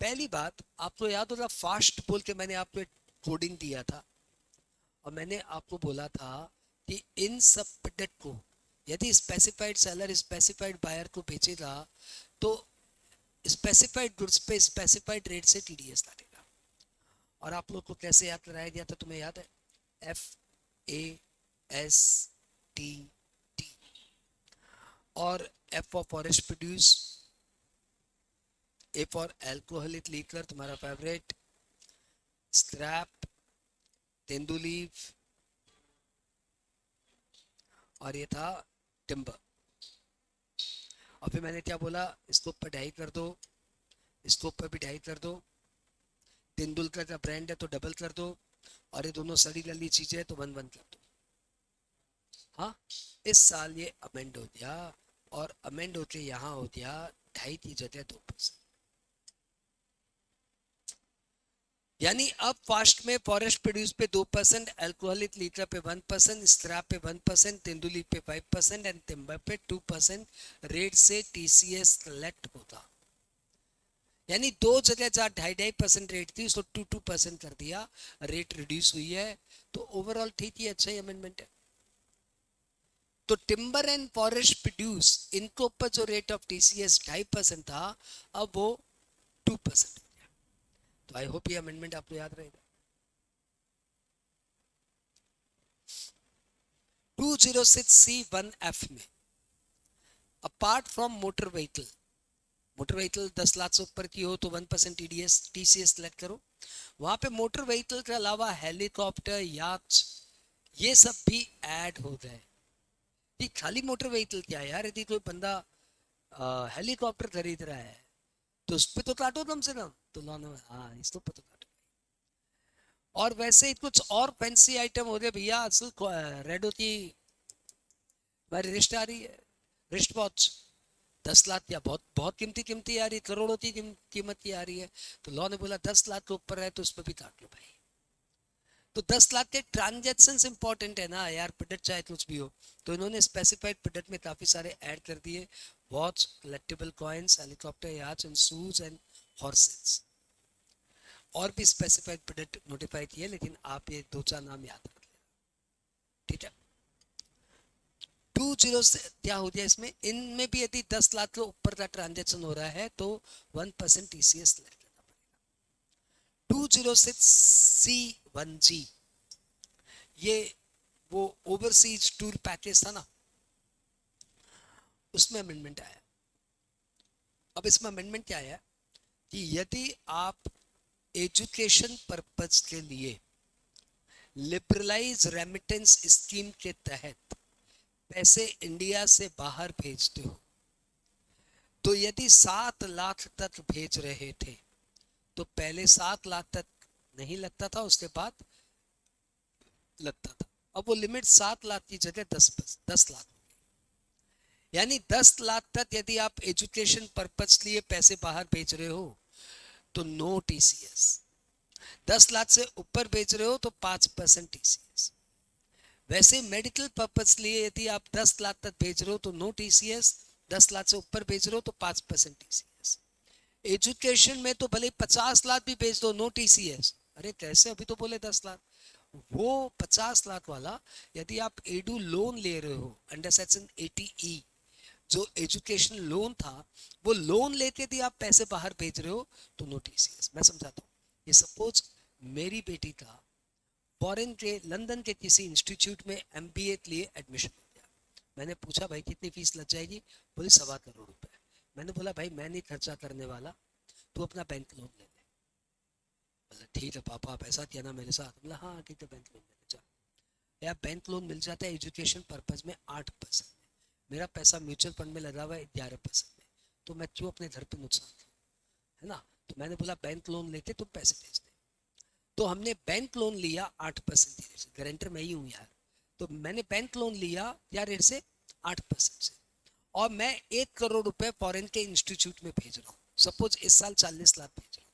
पहली बात, आपको याद होगा फास्ट बोल के मैंने आपको एक कोडिंग दिया था और मैंने आपको बोला था कि इन सब प्रोडक्ट को यदि स्पेसिफाइड सेलर स्पेसिफाइड बायर को बेचेगा तो स्पेसिफाइड गुड्स पे स्पेसिफाइड रेट से टीडीएस लगेगा। और आप लोग को कैसे याद कराया गया था, तुम्हें याद है? FASTT, और F for forest produce, A for alcoholic liquor तुम्हारा फेवरेट, स्क्रैप, तेंदुलीफ, और ये था टिम्बर। और फिर मैंने क्या बोला, इसको ऊपर ढाई कर दो, इसको ऊपर भी ढाई कर दो, तेंदुलकर का ब्रांड है तो डबल कर दो, और ये दोनों सड़ी गली चीजें है तो 1-1 कर दो। हाँ, इस साल ये अमेंड हो गया, और अमेंड होके यहाँ हो गया 2.5 की जगह 2%। यानी अब फास्ट में फॉरेस्ट प्रोड्यूस पे 2%, अल्कोहलिक लीटर पे 1%, स्क्रैप पे 1%, तेंदुली पे 5% एंड टिम्बर पे 2% रेट से टीसीएस कलेक्ट होता। यानी दो जगह जहाँ 2.5% रेट थी उसको 2% कर दिया, रेट रिड्यूस हुई है। तो ओवरऑल ठीक ही अच्छा ही अमेंडमेंट है। तो टिम्बर एंड फॉरेस्ट प्रोड्यूस इनको ऊपर जो रेट ऑफ टीसीएस 2.5% था, अब वो 2%। तो आई होप ये अमेंडमेंट आपको याद रहेगा। 206C1F में apart from motor vehicle, motor vehicle 10 lakh से ऊपर की हो तो 1% टीडीएस टीसीएस सेलेक्ट करो। वहां पे मोटर व्हीकल के अलावा हेलीकॉप्टर, याच, ये सब भी ऐड हो गए। ये खाली मोटर व्हीकल क्या है यार, यदि कोई बंदा हेलीकॉप्टर खरीद रहा है तो उस पर तो काटो कम से कम। तो उन्होंने हाँ इस तो पर तो काटो। और वैसे ही कुछ और फैंसी आइटम हो गए भैया, असल रेडो की हमारी रिस्ट आ रही है, रिस्ट वॉच 10 लाख, या बहुत बहुत कीमती कीमती आ रही है, करोड़ों की कीमत की आ रही है। तो लॉ ने बोला 10 लाख के ऊपर है तो उस पर भी काट लो भाई। तो 10 लाख के ट्रांजेक्शन इंपॉर्टेंट है ना यार, प्रोडक्ट चाहे कुछ भी हो। तो इन्होंने स्पेसिफाइड प्रोडक्ट में काफी सारे ऐड कर दिए, वॉच, कलेक्टिबल कॉइन्स, हेलीकॉप्टर, याच एंड शूज एंड हॉर्सेस। और भी स्पेसिफाइड प्रोडक्ट नोटिफाई किए, लेकिन आप ये 2-4 नाम याद रख लेना, ठीक है। 20 से क्या हो गया इसमें, इनमें भी यदि 10 लाख के ऊपर का ट्रांजेक्शन हो रहा है तो 1% टीसीएस लेट लेना पड़ेगा। 206C1G, ये वो ओवरसीज टूर पैकेज था ना, उसमें अमेंडमेंट आया। अब इसमें अमेंडमेंट क्या आया कि यदि आप एजुकेशन पर्पज के लिए लिबरलाइज रेमिटेंस स्कीम के तहत पैसे इंडिया से बाहर भेजते हो, तो यदि 7 लाख तक भेज रहे थे तो पहले 7 लाख तक नहीं लगता था, उसके बाद लगता था। अब वो लिमिट 7 लाख की जगह 10 लाख। यानी 10 लाख तक यदि आप एजुकेशन पर्पज लिए पैसे बाहर भेज रहे हो तो नो टीसीएस। 10 लाख से ऊपर भेज रहे हो तो 5% टीसीएस। वैसे मेडिकल पर्पज लिए यदि आप 10 लाख तक भेज रहे हो तो नो टीसीएस, 10 लाख से ऊपर भेज रहे हो तो 5% टीसीएस। एजुकेशन में तो भले 50 लाख भी भेज दो, नो टीसीएस। अरे कैसे, अभी तो बोले 10 लाख। वो 50 लाख वाला यदि आप एडू लोन ले रहे हो अंडर सेक्शन 80E, जो एजुकेशन लोन था, वो लोन लेके यदि आप पैसे बाहर भेज रहे हो तो नो टीसीएस। मैं समझाता हूँ। ये सपोज मेरी बेटी का फॉरेन के लंदन के किसी इंस्टीट्यूट में एमबीए के लिए एडमिशन हो गया। मैंने पूछा भाई कितनी फीस लग जाएगी, बोले 1.25 करोड़ रुपए। मैंने बोला भाई मैं नहीं खर्चा करने वाला, तू अपना बैंक लोन ले ले। बोला ठीक है पापा, आप ऐसा किया ना मेरे साथ। बोला हाँ ठीक है, बैंक लोन ले ले जा। यार बैंक लोन मिल जाता है एजुकेशन पर्पज में 8%। मेरा पैसा म्यूचुअल फंड में लगा हुआ है 11% में, तो मैं क्यों अपने घर पे नुकसान करूं, है ना। तो मैंने बोला बैंक लोन लेके तुम पैसे भेज दे। तो हमने बैंक लोन लिया 8% की रेट से, गारंटर मैं ही हूँ यार। तो मैंने बैंक लोन लिया क्या रेट से, 8% से। और मैं 1 करोड़ रुपए फॉरेन के इंस्टीट्यूट में भेज रहा हूँ, सपोज इस साल 40 लाख भेज रहा हूँ,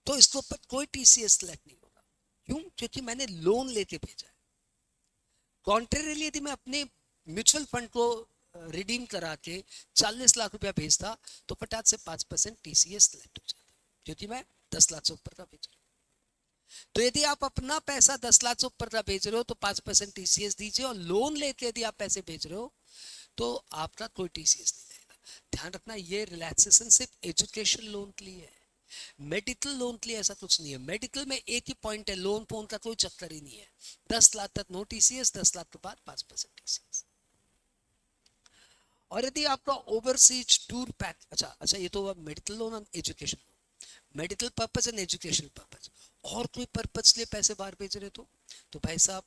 तो इसके ऊपर कोई टीसीएस सेलेक्ट नहीं होगा। क्यों, क्योंकि मैंने लोन लेके भेजा है। कॉन्ट्रेरियली यदि मैं अपने म्यूचुअल फंड को रिडीम करा के 40 लाख रुपया भेजता तो फटाक से 5% टीसीएस सेलेक्ट हो जाता, क्योंकि मैं 10 लाख से ऊपर का भेज रहा हूँ। तो यदि आप अपना पैसा 10 लाख से ऊपर का भेज रहे हो तो 5% टीसीएस दीजिए, और लोन लेके यदि आप पैसे भेज रहे हो तो आपका कोई टीसीएस नहीं लगेगा। ध्यान रखना, ये रिलैक्सेशन सिर्फ एजुकेशन लोन के लिए है, मेडिकल लोन के लिए ऐसा कुछ नहीं है। मेडिकल में एक ही पॉइंट है, लोन फोन का कोई चक्कर ही नहीं है। 10 लाख तक नो टीसीएस, 10 लाख के बाद 5% टीसीएस। और यदि आपका ओवरसीज टूर पैक, अच्छा अच्छा, ये तो मेडिकल लोन और education, medical purpose and education purpose, और कोई पर्पज लिए पैसे बाहर भेज रहे तो भाई साहब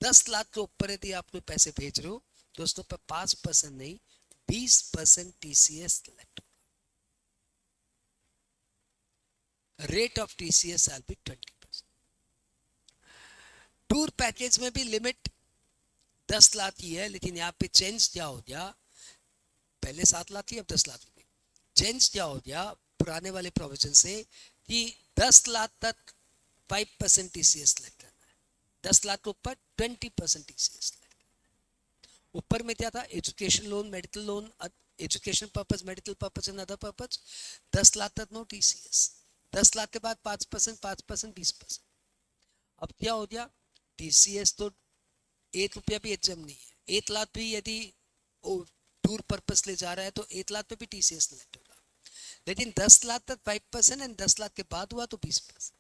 10 लाख के ऊपर यदि आप कोई पैसे भेज रहे हो दोस्तों पर 5% नहीं 20% TCS collect. Rate of TCS shall be 20%। Tour package में भी लिमिट 10 लाख की है, लेकिन यहाँ पे चेंज क्या हो गया, पहले 7 लाख थी अब 10 लाख की। चेंज क्या हो गया पुराने वाले प्रोविजन से कि 10 लाख तक 5% TCS कलेक्ट करना है, 10 लाख के ऊपर 20% TCS कलेक्ट। ऊपर में क्या था, education loan, medical loan, education purpose, medical purpose and other purpose, 10 lakh तक नो TCS। 10 लाख के बाद 5%, 5%, 20%। अब क्या हो गया, TCS तो 1 रुपया भी एचएम नहीं है। 1 लाख भी यदि टूर पर्पस ले जा रहा है तो 1 लाख पे भी TCS कलेक्ट होगा, लेकिन 10 लाख तक 5% एंड 10 लाख के बाद हुआ तो 20%।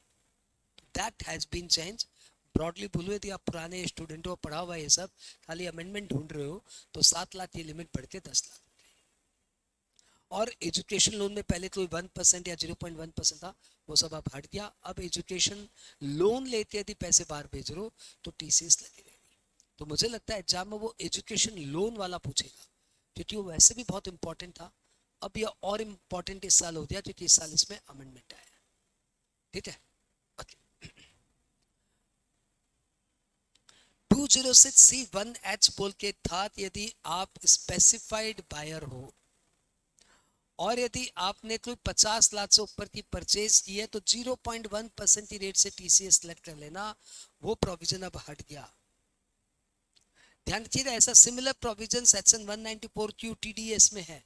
That has been change. Broadly बोलूँ यदि आप पुराने स्टूडेंटों को पढ़ा हुआ ये सब, खाली अमेंडमेंट ढूंढ रहे हो, तो 7 लाख की लिमिट बढ़ के 10 लाख। और एजुकेशन लोन में पहले तो 1% या 0.1% था, वो सब अब हट गया। अब एजुकेशन लोन लेते यदि पैसे बाहर भेज रहे हो तो TCS लगेगा। तो मुझे लगता है एग्जाम में वो एजुकेशन लोन वाला पूछेगा, क्योंकि वो वैसे भी बहुत इंपॉर्टेंट था। अब यह और इम्पोर्टेंट इस साल हो गया क्योंकि इस साल इसमें अमेंडमेंट आया। ठीक है, 206C1H बोल के था, यदि आप स्पेसिफाइड बायर हो और यदि आपने कोई 50 लाख से ऊपर की परचेज की है तो 0.1% की रेट से TCS कलेक्ट कर लेना। वो प्रोविजन अब हट गया। ध्यान रखिएगा, ऐसा similar provision section 194Q TDS में है।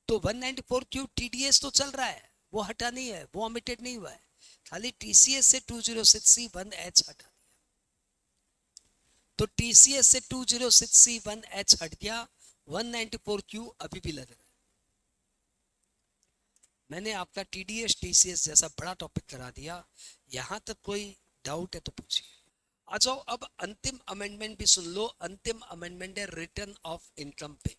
तो 194Q TDS तो चल रहा है, वो हटा नहीं है, वो ओमिटेड नहीं हुआ है, खाली TCS से 206C1H हटा। तो TCS से 206C1H हट गया, 194Q अभी भी लग रहा है। मैंने आपका TDS TCS जैसा बड़ा टॉपिक करा दिया, यहां तक कोई डाउट है तो पूछिए। आ जाओ अब अंतिम अमेंडमेंट भी सुन लो। अंतिम अमेंडमेंट है रिटर्न ऑफ इनकम पे।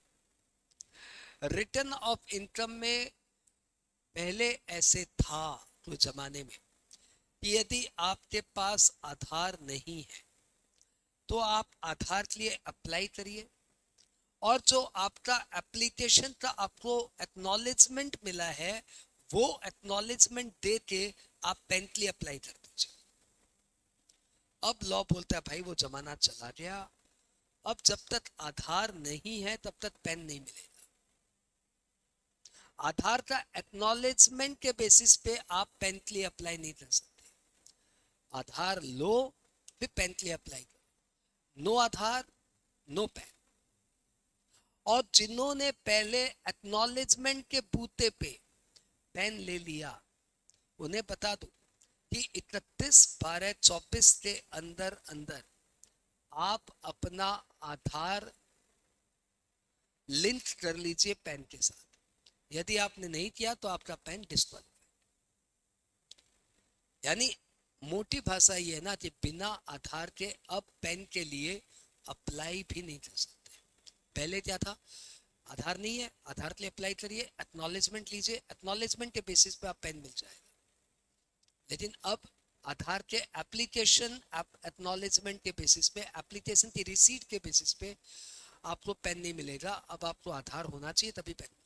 रिटर्न ऑफ इनकम में पहले ऐसे था कुछ जमाने में कि यदि आपके पास आधार नहीं है तो आप आधार के लिए अप्लाई करिए, और जो आपका एप्लीकेशन का आपको एक्नॉलेजमेंट मिला है वो एक्नॉलेजमेंट दे के आप पैन के लिए अप्लाई कर दीजिए। अब लॉ बोलता है भाई वो जमाना चला गया, अब जब तक आधार नहीं है तब तक पेन नहीं मिलेगा। आधार का एक्नॉलेजमेंट के बेसिस पे आप पेन के लिए अप्लाई नहीं कर सकते। आधार लो फिर पेन के लिए अप्लाई करो, नो आधार नो पेन। और जिन्होंने पहले एक्नॉलेजमेंट के बूते पे पेन ले लिया उन्हें बता दो कि 31/12/24 के अंदर अंदर आप अपना आधार लिंक कर लीजिए पेन के साथ। यदि आपने नहीं किया तो आपका पेन डिस्क्वालिफाइड। यानी मोटी भाषा ये है ना कि बिना आधार के अब पेन के लिए अप्लाई भी नहीं कर सकते। पहले क्या था, आधार नहीं है, आधार के लिए अप्लाई करिए, एक्नॉलेजमेंट लीजिए, एक्नॉलेजमेंट के बेसिस पे आप पेन मिल जाएगा। लेकिन अब आधार के एप्लीकेशन एक्नॉलेजमेंट के बेसिस पे, एप्लीकेशन की रिसीट के बेसिस पे आपको पेन नहीं मिलेगा। अब आपको आधार होना चाहिए तभी पेन मिलेगा।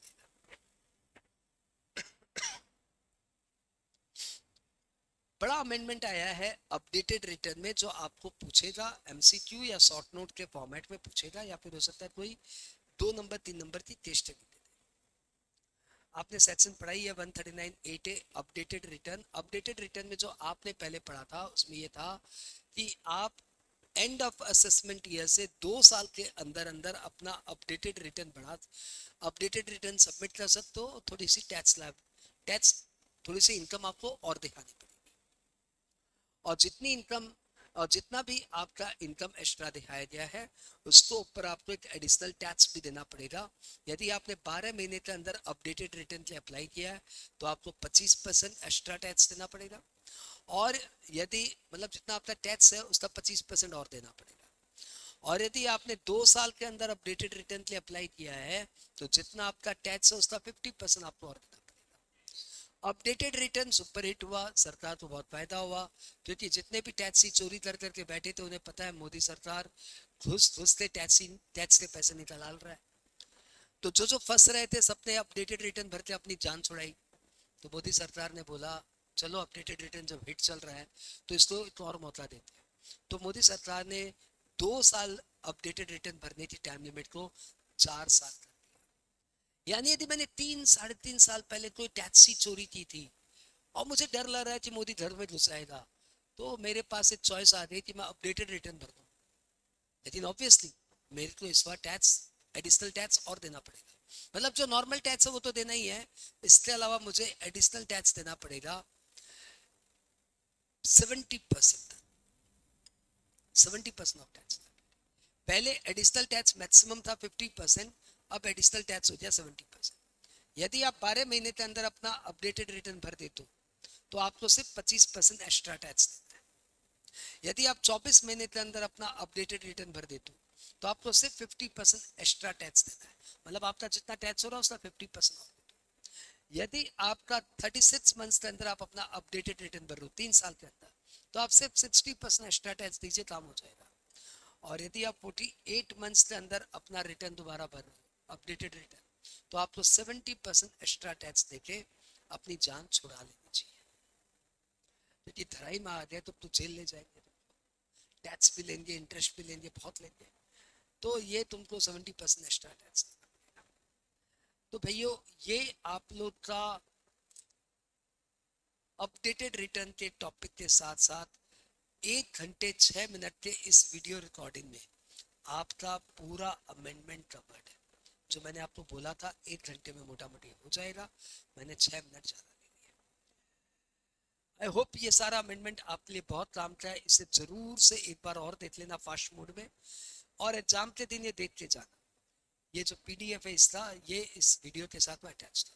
बड़ा अमेंडमेंट आया है अपडेटेड रिटर्न में, जो आपको पूछेगा MCQ या शॉर्ट नोट के फॉर्मेट में पूछेगा, या फिर हो सकता है कोई 2 नंबर 3 नंबर की टेस्ट। आपने सेक्शन पढ़ाई है 139(8)A updated return. Updated return में जो आपने पहले पढ़ा था उसमें ये था कि आप एंड ऑफ असेसमेंट ईयर से 2 साल के अंदर अंदर अपना अपडेटेड रिटर्न बढ़ा, अपडेटेड रिटर्न सबमिट कर सकते हो। थोड़ी सी टैक्स थोड़ी सी इनकम आपको और दिखानी पड़ेगी, और जितनी इनकम और जितना भी आपका इनकम एक्स्ट्रा दिखाया गया है उसको ऊपर आपको एक एडिशनल टैक्स भी देना पड़ेगा। यदि आपने 12 महीने के अंदर अपडेटेड रिटर्न के लिए अप्लाई किया है तो आपको 25% एक्स्ट्रा टैक्स देना पड़ेगा, और यदि मतलब जितना आपका टैक्स है उसका 25% और देना पड़ेगा। और यदि आपने 2 साल के अंदर अपडेटेड रिटर्न के लिए अप्लाई किया है तो जितना आपका टैक्स है उसका 50% आपको और देना पड़ेगा। अपडेटेड रिटर्न सुपर हिट हुआ, सरकार को बहुत फायदा हुआ, क्योंकि जितने भी टैक्सी चोरी कर करके बैठे थे उन्हें पता है मोदी सरकार घुस घुस के टैक्स के पैसे निकाल रहा है। तो जो जो फंस रहे थे सबने अपडेटेड रिटर्न भर के अपनी जान छुड़ाई। तो मोदी सरकार ने बोला चलो अपडेटेड रिटर्न जब हिट चल रहा है तो इसको एक और मौका देते हैं। तो मोदी सरकार ने 2 साल अपडेटेड रिटर्न भरने की टाइम लिमिट को 4 साल कर दिया। यानी यदि मैंने 3 साढ़े 3 साल पहले कोई टैक्सी चोरी की थी और मुझे डर लग रहा है कि मोदी घर में घुस आएगा, तो मेरे पास एक चॉइस आ गई कि मैं अपडेटेड रिटर्न भर दूं। लेकिन ऑब्वियसली मेरे को इस बार टैक्स, एडिशनल टैक्स और देना पड़ेगा। मतलब जो नॉर्मल टैक्स है वो तो देना ही है, इसके अलावा मुझे एडिशनल टैक्स देना पड़ेगा 70%। 70% ऑफ टैक्स। पहले एडिशनल टैक्स मैक्सिमम था 50%, अब एडिशनल टैक्स हो गया 70%। यदि आप 12 महीने के अंदर अपना अपडेटेड रिटर्न भर देते हो तो आपको सिर्फ 25% एक्स्ट्रा टैक्स देना है। यदि आप 24 महीने के अंदर अपना अपडेटेड रिटर्न भर देते हो तो आपको सिर्फ 50% एक्स्ट्रा टैक्स देना है। मतलब आपका जितना टैक्स हो रहा है उसका 50% और। यदि आपका 36 मंथ्स के अंदर आप अपना अपडेटेड रिटर्न भर रहे हो 3 साल के अंदर, तो आप सिर्फ 60% एक्स्ट्रा टैक्स दीजिए, काम हो जाएगा। और यदि आप 48 मंथ्स के अंदर अपना रिटर्न दोबारा भर रहे हो अपडेटेड रिटर्न, तो आपको 70% एक्स्ट्रा टैक्स देके अपनी जान छुड़ा लेनी चाहिए। क्योंकि धराई में आ गया तो जेल ले जाएंगे, टैक्स भी लेंगे, इंटरेस्ट भी लेंगे, बहुत लेंगे। तो ये तुमको 70% एक्स्ट्रा टैक्स देना पड़ेगा। तो भैया ये आप लोग का अपडेटेड रिटर्न के टॉपिक के साथ साथ 1 घंटे 6 मिनट के इस वीडियो रिकॉर्डिंग में आपका पूरा अमेंडमेंट कवर्ड है। जो मैंने आपको बोला था 1 घंटे में मोटा मोटी हो जाएगा, मैंने 6 मिनट ज्यादा ले लिया। आई होप ये सारा अमेंडमेंट आपके लिए बहुत काम का है। इसे जरूर से एक बार और देख लेना फास्ट मोड में, और एग्जाम के दिन ये देख के जाना। ये जो पीडीएफ है इसका, ये इस वीडियो के साथ मैं अटैच कर